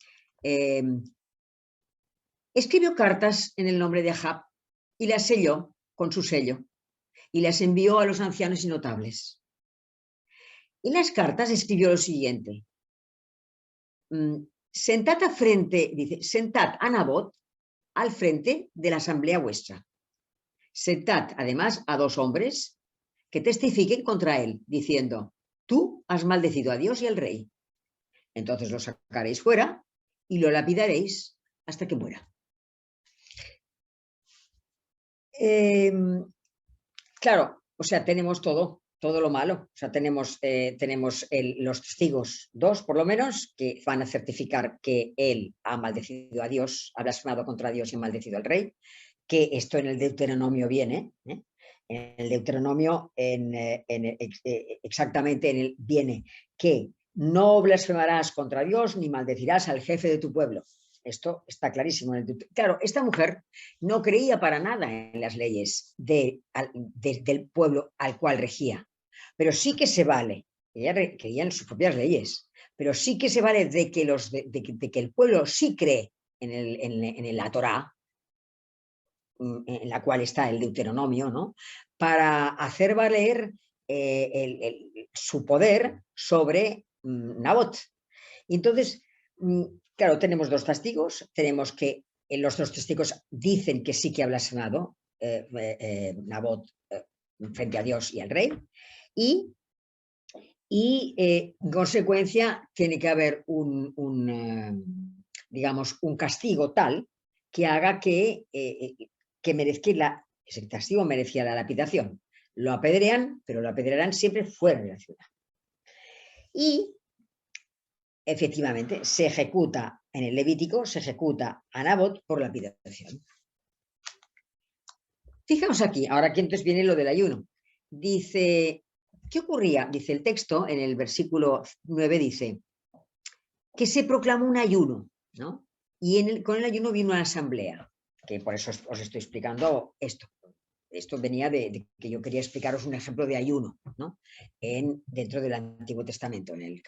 escribió cartas en el nombre de Ahab y las selló con su sello y las envió a los ancianos y notables. Y las cartas escribió lo siguiente. Sentad a Nabot al frente de la asamblea vuestra. Sentad además a 2 hombres que testifiquen contra él, diciendo, tú has maldecido a Dios y al rey. Entonces lo sacaréis fuera y lo lapidaréis hasta que muera. Claro, o sea, tenemos todo lo malo. O sea, tenemos los testigos, 2 por lo menos, que van a certificar que él ha maldecido a Dios, ha blasfemado contra Dios y ha maldecido al rey, que esto en el Deuteronomio viene, en el Deuteronomio exactamente viene que no blasfemarás contra Dios ni maldecirás al jefe de tu pueblo. Esto está clarísimo. Claro, esta mujer no creía para nada en las leyes del pueblo al cual regía, pero sí que se vale, ella creía en sus propias leyes, pero sí que se vale de que el pueblo sí cree en la Torá, en la cual está el Deuteronomio, ¿no? Para hacer valer su poder sobre Nabot. Y entonces, claro, tenemos 2 testigos, tenemos que los 2 testigos dicen que sí que ha blasfemado Nabot frente a Dios y al rey, y en consecuencia tiene que haber digamos, un castigo tal que haga que merezca ese castigo merecía la lapidación. Lo apedrean, pero lo apedrearán siempre fuera de la ciudad. Y efectivamente se ejecuta en el Levítico, se ejecuta a Nabot por lapidación. Fijaos aquí, ahora aquí entonces viene lo del ayuno. Dice, ¿qué ocurría? Dice el texto, en el versículo 9 dice que se proclamó un ayuno, ¿no? Y con el ayuno vino una asamblea, que por eso os estoy explicando esto. Esto venía de que yo quería explicaros un ejemplo de ayuno, ¿no? Dentro del Antiguo Testamento, en el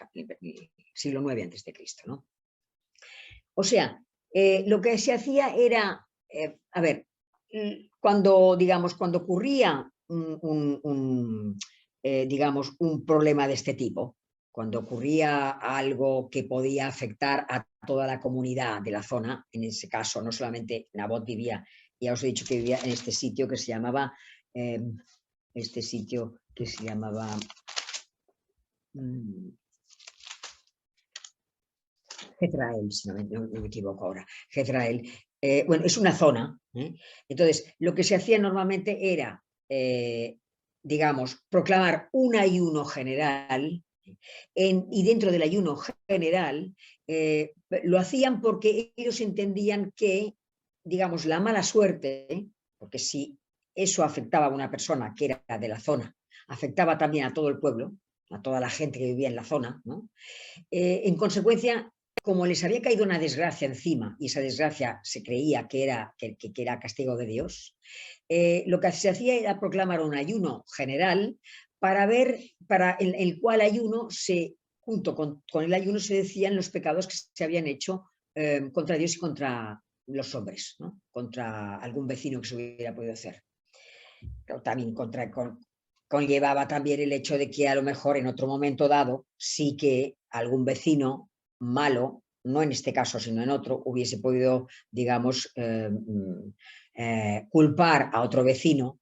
siglo IX a.C., ¿no? O sea, lo que se hacía era, a ver, cuando ocurría digamos, un problema de este tipo, cuando ocurría algo que podía afectar a toda la comunidad de la zona, en ese caso no solamente Nabot vivía, ya os he dicho que vivía en este sitio que se llamaba, Jezrael, si no me equivoco ahora, Jezrael. Bueno, es una zona. Entonces, lo que se hacía normalmente era, digamos, proclamar un ayuno general y dentro del ayuno general lo hacían porque ellos entendían que, digamos, la mala suerte, porque si eso afectaba a una persona que era de la zona, afectaba también a todo el pueblo, a toda la gente que vivía en la zona, ¿no? En consecuencia, como les había caído una desgracia encima, y esa desgracia se creía que era castigo de Dios, lo que se hacía era proclamar un ayuno general para el cual ayuno junto con el ayuno se decían los pecados que se habían hecho contra Dios y contra los hombres, ¿no? Contra algún vecino que se hubiera podido hacer. Pero también conllevaba también el hecho de que a lo mejor en otro momento dado sí que algún vecino malo, no en este caso sino en otro, hubiese podido, digamos, culpar a otro vecino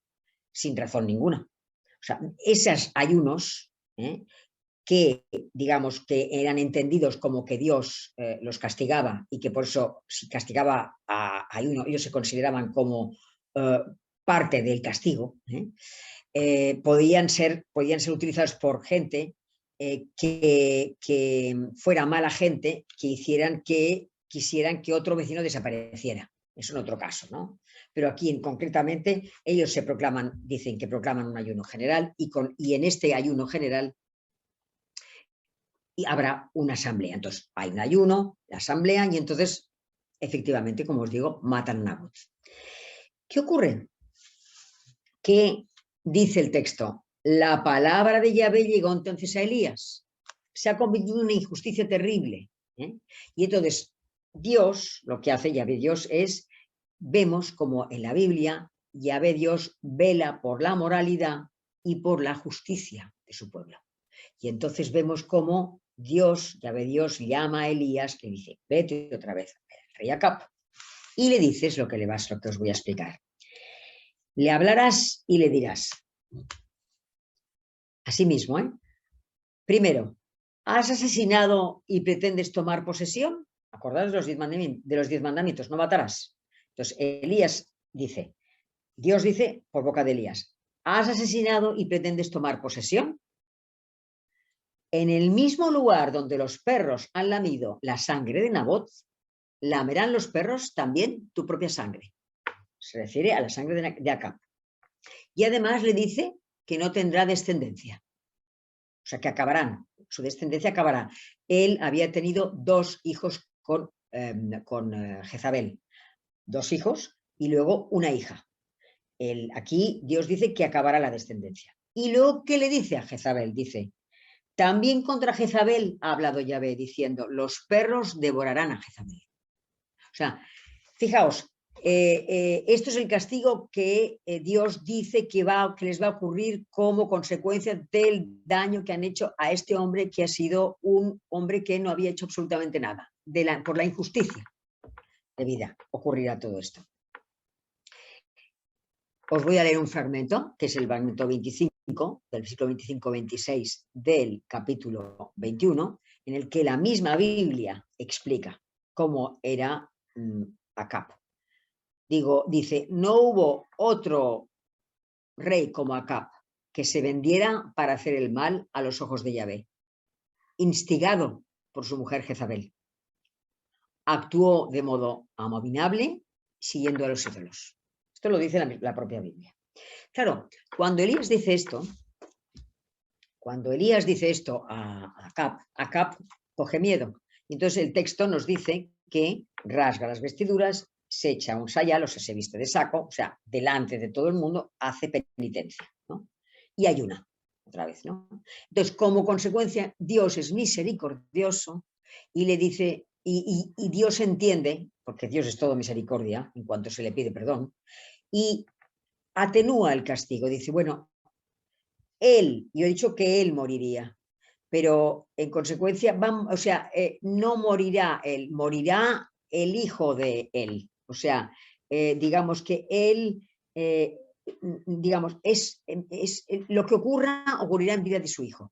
sin razón ninguna. O sea, esos ayunos que, digamos, que eran entendidos como que Dios los castigaba y que por eso si castigaba a ayuno ellos se consideraban como parte del castigo, podían ser utilizados por gente que fuera mala gente, que quisieran que otro vecino desapareciera. eso en otro caso, ¿no? Pero aquí concretamente ellos dicen que proclaman un ayuno general y en este ayuno general habrá una asamblea. Entonces hay un ayuno, la asamblea y entonces efectivamente, como os digo, matan a Nabot. ¿Qué ocurre? Que dice el texto, la palabra de Yahvé llegó entonces a Elías. Se ha convertido en una injusticia terrible. Y entonces Dios, lo que hace Yahvé Dios es, vemos como en la Biblia, Yahvé Dios vela por la moralidad y por la justicia de su pueblo. Y entonces vemos cómo Dios, Yahvé Dios, llama a Elías, le dice, vete otra vez al rey Acab, y le dices lo que os voy a explicar. Le hablarás y le dirás. Así mismo, Primero, ¿has asesinado y pretendes tomar posesión? Acordaos de los 10 mandamientos, no matarás. Entonces, Elías dice, Dios dice por boca de Elías, ¿has asesinado y pretendes tomar posesión? En el mismo lugar donde los perros han lamido la sangre de Nabot, lamerán los perros también tu propia sangre. Se refiere a la sangre de Acab. Y además le dice que no tendrá descendencia. O sea, que acabarán, su descendencia acabará. Él había tenido 2 hijos con Jezabel, 2 hijos y luego una hija. Aquí Dios dice que acabará la descendencia. Y luego, ¿qué le dice a Jezabel? Dice, también contra Jezabel ha hablado Yahvé, diciendo, los perros devorarán a Jezabel. O sea, fijaos, esto es el castigo que Dios dice que les va a ocurrir como consecuencia del daño que han hecho a este hombre, que ha sido un hombre que no había hecho absolutamente nada. Por la injusticia de vida ocurrirá todo esto. Os voy a leer un fragmento, que es el fragmento 25, del versículo 25-26 del capítulo 21, en el que la misma Biblia explica cómo era Acab. Dice, no hubo otro rey como Acab que se vendiera para hacer el mal a los ojos de Yahvé, instigado por su mujer Jezabel. Actuó de modo abominable siguiendo a los ídolos. Esto lo dice la propia Biblia. Claro, cuando Elías dice esto a Acab coge miedo. Entonces el texto nos dice que rasga las vestiduras, se echa un sayal, o sea, se viste de saco, o sea, delante de todo el mundo, hace penitencia, ¿no? Y ayuna, otra vez, ¿no? Entonces, como consecuencia, Dios es misericordioso y le dice, y Dios entiende, porque Dios es todo misericordia en cuanto se le pide perdón, y atenúa el castigo. Dice, bueno, yo he dicho que él moriría, pero en consecuencia, no morirá él, morirá el hijo de él. O sea, digamos que él, digamos, lo que ocurrirá en vida de su hijo.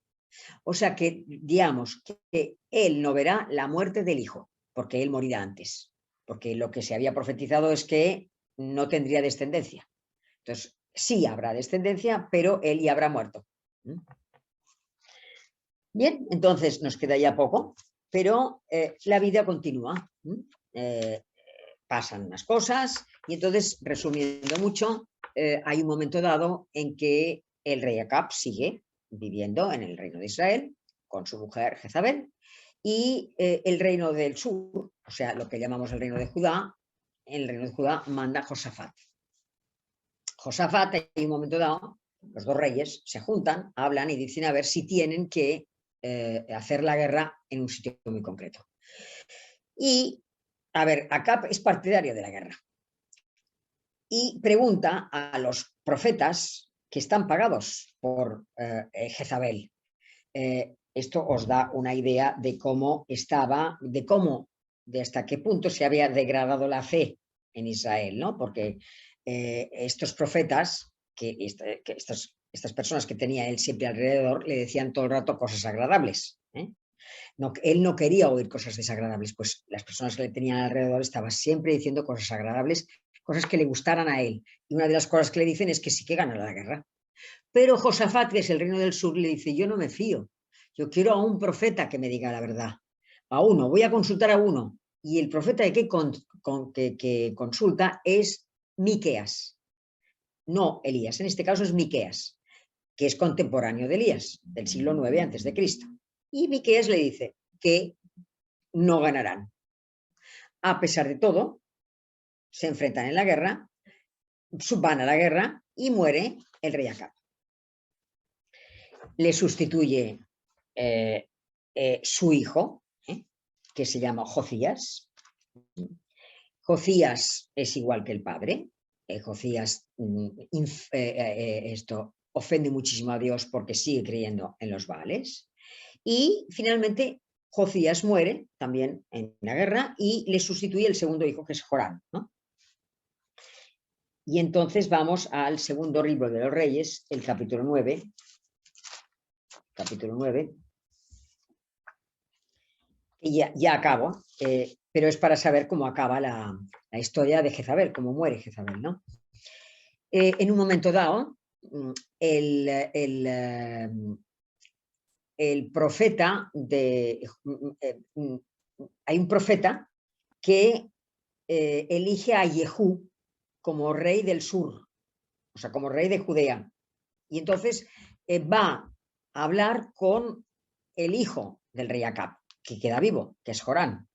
O sea que, digamos, que él no verá la muerte del hijo, porque él morirá antes, porque lo que se había profetizado es que no tendría descendencia. Entonces, sí habrá descendencia, pero él ya habrá muerto. Bien, entonces nos queda ya poco, pero la vida continúa. Pasan unas cosas y entonces, resumiendo mucho, hay un momento dado en que el rey Acab sigue viviendo en el reino de Israel con su mujer Jezabel y el reino del sur, o sea, lo que llamamos el reino de Judá, en el reino de Judá manda Josafat. Josafat, en un momento dado, los 2 reyes se juntan, hablan y dicen a ver si tienen que hacer la guerra en un sitio muy concreto. Y, a ver, Acab es partidario de la guerra y pregunta a los profetas que están pagados por Jezabel. Esto os da una idea de cómo de hasta qué punto se había degradado la fe en Israel, ¿no? Porque estos profetas, estas personas que tenía él siempre alrededor, le decían todo el rato cosas agradables. Él no quería oír cosas desagradables, pues las personas que le tenían alrededor estaban siempre diciendo cosas agradables, cosas que le gustaran a él. Y una de las cosas que le dicen es que sí que gana la guerra. Pero Josafat, que es el reino del sur, le dice, yo no me fío, yo quiero a un profeta que me diga la verdad, a uno, voy a consultar a uno. y el profeta que consulta es Miqueas, no Elías. En este caso es Miqueas, que es contemporáneo de Elías, del siglo IX a.C. Y Miqueas le dice que no ganarán. A pesar de todo, se enfrentan en la guerra, van a la guerra y muere el rey Acab. Le sustituye su hijo, que se llama Josías. Josías es igual que el padre. Josías esto ofende muchísimo a Dios porque sigue creyendo en los Baales. Y finalmente Josías muere también en la guerra y le sustituye el segundo hijo, que es Joram, ¿no? Y entonces vamos al segundo libro de los Reyes, el capítulo 9. Capítulo 9. Y ya acabo, pero es para saber cómo acaba la historia de Jezabel, cómo muere Jezabel, ¿no? En un momento dado, el profeta hay un profeta que elige a Jehú como rey del sur, o sea, como rey de Judea. Y entonces va a hablar con el hijo del rey Acab, que queda vivo, que es Jorán.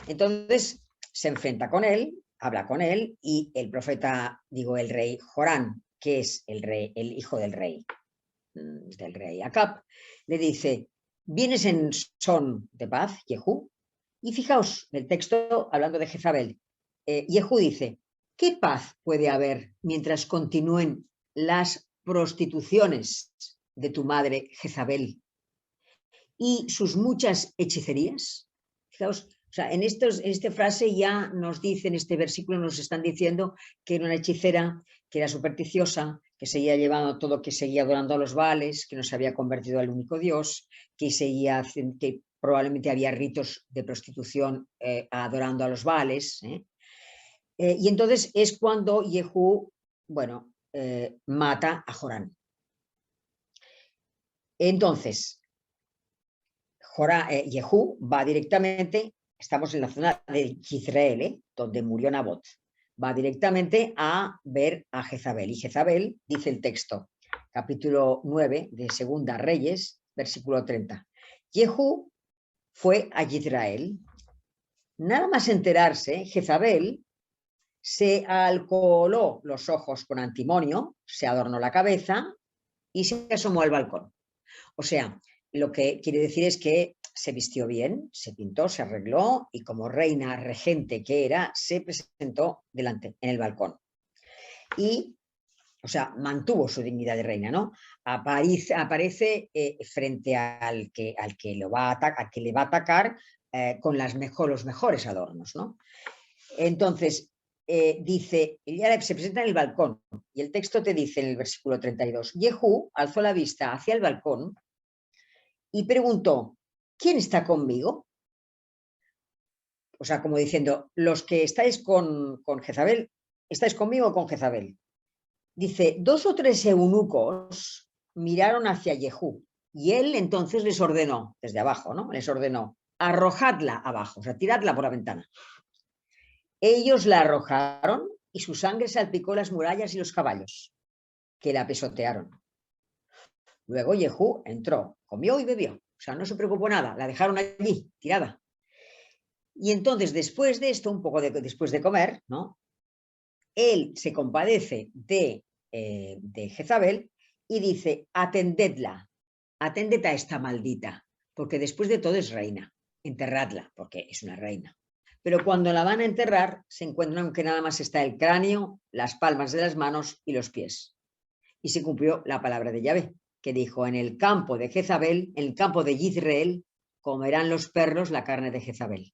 Entonces se enfrenta con él, habla con él, y el profeta, el rey Jorán, que es el hijo del rey Acab, le dice: ¿vienes en son de paz, Jehú? Y fijaos, el texto hablando de Jezabel, Jehú dice: ¿qué paz puede haber mientras continúen las prostituciones de tu madre Jezabel y sus muchas hechicerías? Fijaos, o sea, en esta frase ya nos dicen, este versículo nos están diciendo que era una hechicera, que era supersticiosa, que seguía llevando todo, que seguía adorando a los Baales, que no se había convertido al único Dios, que probablemente había ritos de prostitución adorando a los Baales. Y entonces es cuando Jehú, mata a Jorán. Entonces, Jehú va directamente, estamos en la zona de Jizreel, donde murió Nabot, va directamente a ver a Jezabel. Y Jezabel, dice el texto, capítulo 9 de Segunda Reyes, versículo 30. Jehú fue a Jizreel. Nada más enterarse, Jezabel se alcoholó los ojos con antimonio, se adornó la cabeza y se asomó al balcón. O sea, lo que quiere decir es que se vistió bien, se pintó, se arregló y como reina regente que era, se presentó delante, en el balcón. Y, o sea, mantuvo su dignidad de reina, ¿no? Aparece frente al que le va a atacar con los mejores adornos, ¿no? Entonces, dice, ella se presenta en el balcón y el texto te dice en el versículo 32, Jehú alzó la vista hacia el balcón y preguntó: ¿quién está conmigo? O sea, como diciendo, los que estáis con Jezabel, ¿estáis conmigo o con Jezabel? Dice, 2 o 3 eunucos miraron hacia Jehú y él entonces les ordenó, desde abajo, ¿no? Les ordenó, arrojadla abajo, o sea, tiradla por la ventana. Ellos la arrojaron y su sangre salpicó las murallas y los caballos, que la pisotearon. Luego Jehú entró, comió y bebió. O sea, no se preocupó nada, la dejaron allí, tirada. Y entonces, después de esto, después de comer, ¿no? Él se compadece de Jezabel y dice: atendedla, atended a esta maldita, porque después de todo es reina, enterradla, porque es una reina. Pero cuando la van a enterrar, se encuentran que nada más está el cráneo, las palmas de las manos y los pies. Y se cumplió la palabra de Yahvé, que dijo: en el campo de Jezabel, en el campo de Jizreel, comerán los perros la carne de Jezabel.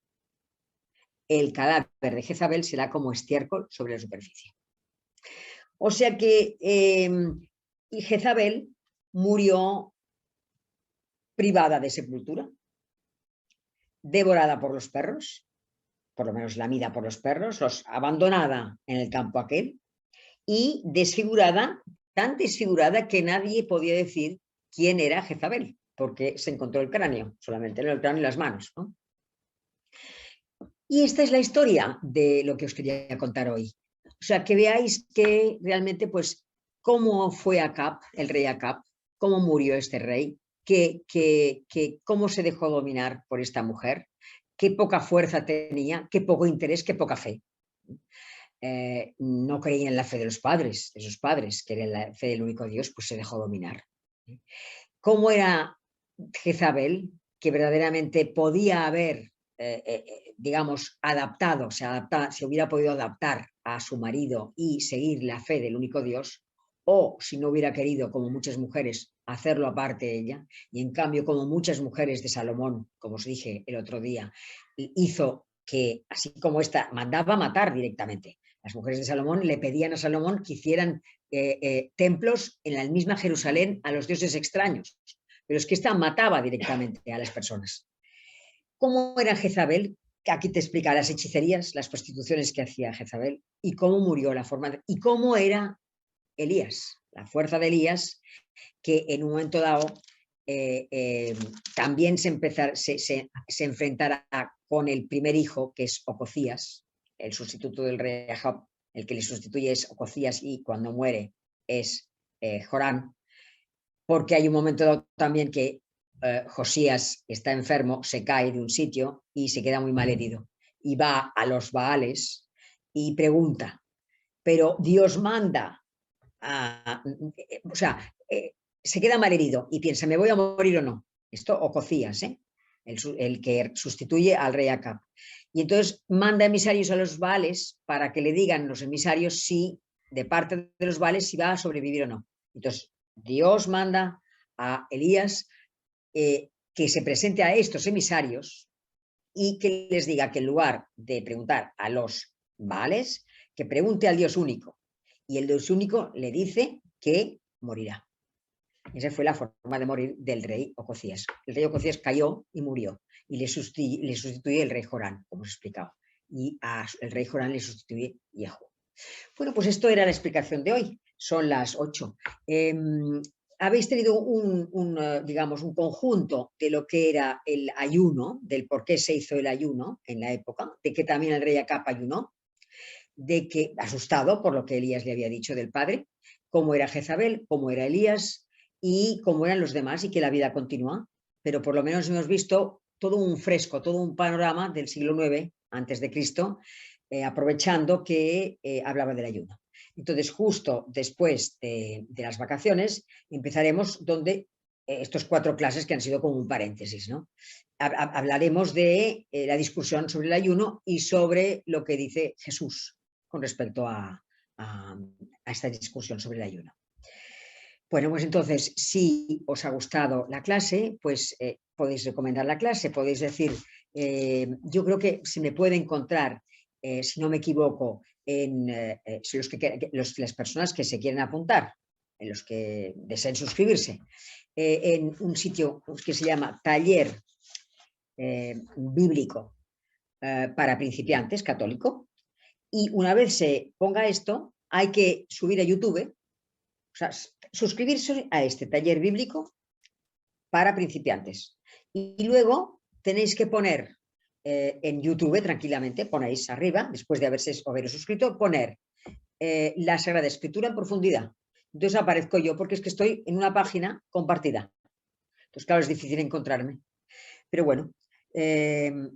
El cadáver de Jezabel será como estiércol sobre la superficie. O sea que Jezabel murió privada de sepultura, devorada por los perros, por lo menos lamida por los perros, abandonada en el campo aquel, y desfigurada, tan desfigurada que nadie podía decir quién era Jezabel, porque se encontró el cráneo, solamente el cráneo y las manos, ¿no? Y esta es la historia de lo que os quería contar hoy. O sea, que veáis que realmente, pues, cómo fue Acab, el rey Acab, cómo murió este rey, cómo se dejó dominar por esta mujer, qué poca fuerza tenía, qué poco interés, qué poca fe. No creía en la fe de sus padres, que era la fe del único Dios, pues se dejó dominar. ¿Cómo era Jezabel, que verdaderamente podía haber, digamos, adaptado, se hubiera podido adaptar a su marido y seguir la fe del único Dios, o si no hubiera querido, como muchas mujeres, hacerlo aparte de ella, y en cambio, como muchas mujeres de Salomón, como os dije el otro día, hizo que, así como esta, mandaba matar directamente. Las mujeres de Salomón le pedían a Salomón que hicieran templos en la misma Jerusalén a los dioses extraños, pero es que esta mataba directamente a las personas. ¿Cómo era Jezabel? Aquí te explica las hechicerías, las prostituciones que hacía Jezabel y cómo murió la forma y cómo era Elías, la fuerza de Elías, que en un momento dado también se enfrentará con el primer hijo, que es Ococías, el sustituto del rey Ahab. El que le sustituye es Ococías y cuando muere es Jorán, porque hay un momento dado también que Josías está enfermo, se cae de un sitio y se queda muy mal herido y va a los Baales y pregunta, pero Dios manda o sea, se queda mal herido y piensa, ¿me voy a morir o no? Esto Ococías, el que sustituye al rey Acab. Y entonces manda emisarios a los Baales para que le digan los emisarios si, de parte de los Baales, si va a sobrevivir o no. Entonces, Dios manda a Elías que se presente a estos emisarios y que les diga que en lugar de preguntar a los Baales, que pregunte al Dios único. Y el Dios único le dice que morirá. Esa fue la forma de morir del rey Ococías. El rey Ococías cayó y murió. Y le sustituye el rey Jorán, como os he explicado. Y el rey Jorán le sustituye Jehu. Bueno, pues esto era la explicación de hoy. Son las 8. Habéis tenido digamos, un conjunto de lo que era el ayuno, del por qué se hizo el ayuno en la época, de que también el rey Acab ayunó, de que, asustado por lo que Elías le había dicho del padre, cómo era Jezabel, cómo era Elías y cómo eran los demás y que la vida continúa. Pero por lo menos hemos visto todo un fresco, todo un panorama del siglo IX antes de Cristo, aprovechando que hablaba del ayuno. Entonces, justo después de las vacaciones, empezaremos donde estos 4 clases que han sido como un paréntesis, ¿no? Hablaremos de la discusión sobre el ayuno y sobre lo que dice Jesús con respecto a esta discusión sobre el ayuno. Bueno, pues entonces, si os ha gustado la clase, pues podéis recomendar la clase, podéis decir, yo creo que se me puede encontrar, si no me equivoco, en las personas que se quieren apuntar, en los que deseen suscribirse, en un sitio que se llama Taller Bíblico para Principiantes, católico, y una vez se ponga esto, hay que subir a YouTube, o sea, suscribirse a este taller bíblico para principiantes. Y luego tenéis que poner en YouTube, tranquilamente, ponéis arriba, después de haberos suscrito, poner la Sagrada Escritura en profundidad. Entonces aparezco yo, porque es que estoy en una página compartida. Entonces, claro, es difícil encontrarme. Pero bueno,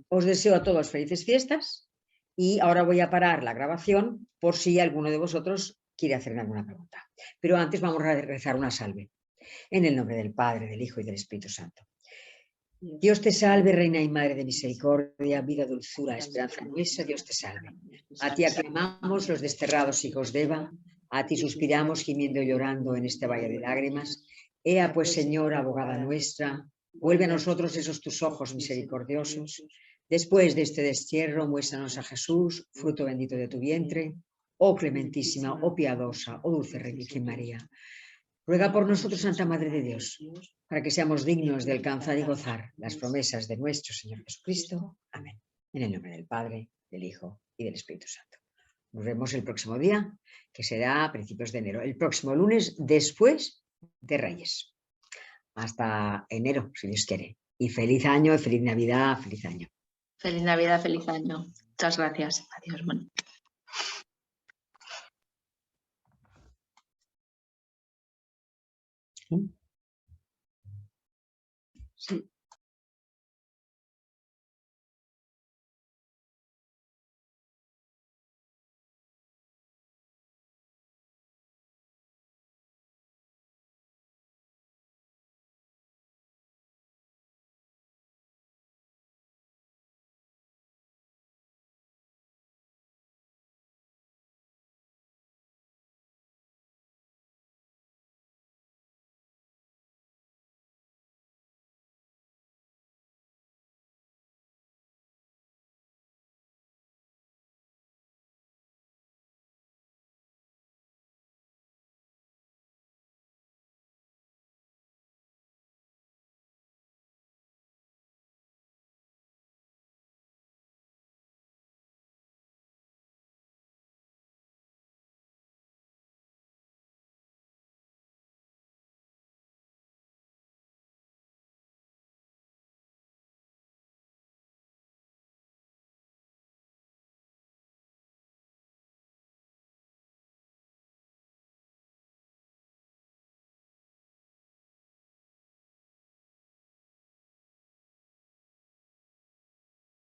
os deseo a todos felices fiestas y ahora voy a parar la grabación por si alguno de vosotros quiere hacerme alguna pregunta. Pero antes vamos a rezar una salve. En el nombre del Padre, del Hijo y del Espíritu Santo. Dios te salve, Reina y Madre de misericordia, vida, dulzura, esperanza nuestra, Dios te salve. A ti aclamamos los desterrados hijos de Eva, a ti suspiramos gimiendo y llorando en este valle de lágrimas. Ea pues, Señora, abogada nuestra, vuelve a nosotros esos tus ojos misericordiosos. Después de este destierro, muéstranos a Jesús, fruto bendito de tu vientre. Oh clementísima, oh piadosa, oh dulce Virgen María. Ruega por nosotros, Santa Madre de Dios, para que seamos dignos de alcanzar y gozar las promesas de nuestro Señor Jesucristo. Amén. En el nombre del Padre, del Hijo y del Espíritu Santo. Nos vemos el próximo día, que será a principios de enero. El próximo lunes, después de Reyes. Hasta enero, si Dios quiere. Y feliz año, feliz Navidad, feliz año. Feliz Navidad, feliz año. Muchas gracias. Adiós. Bueno. Sí.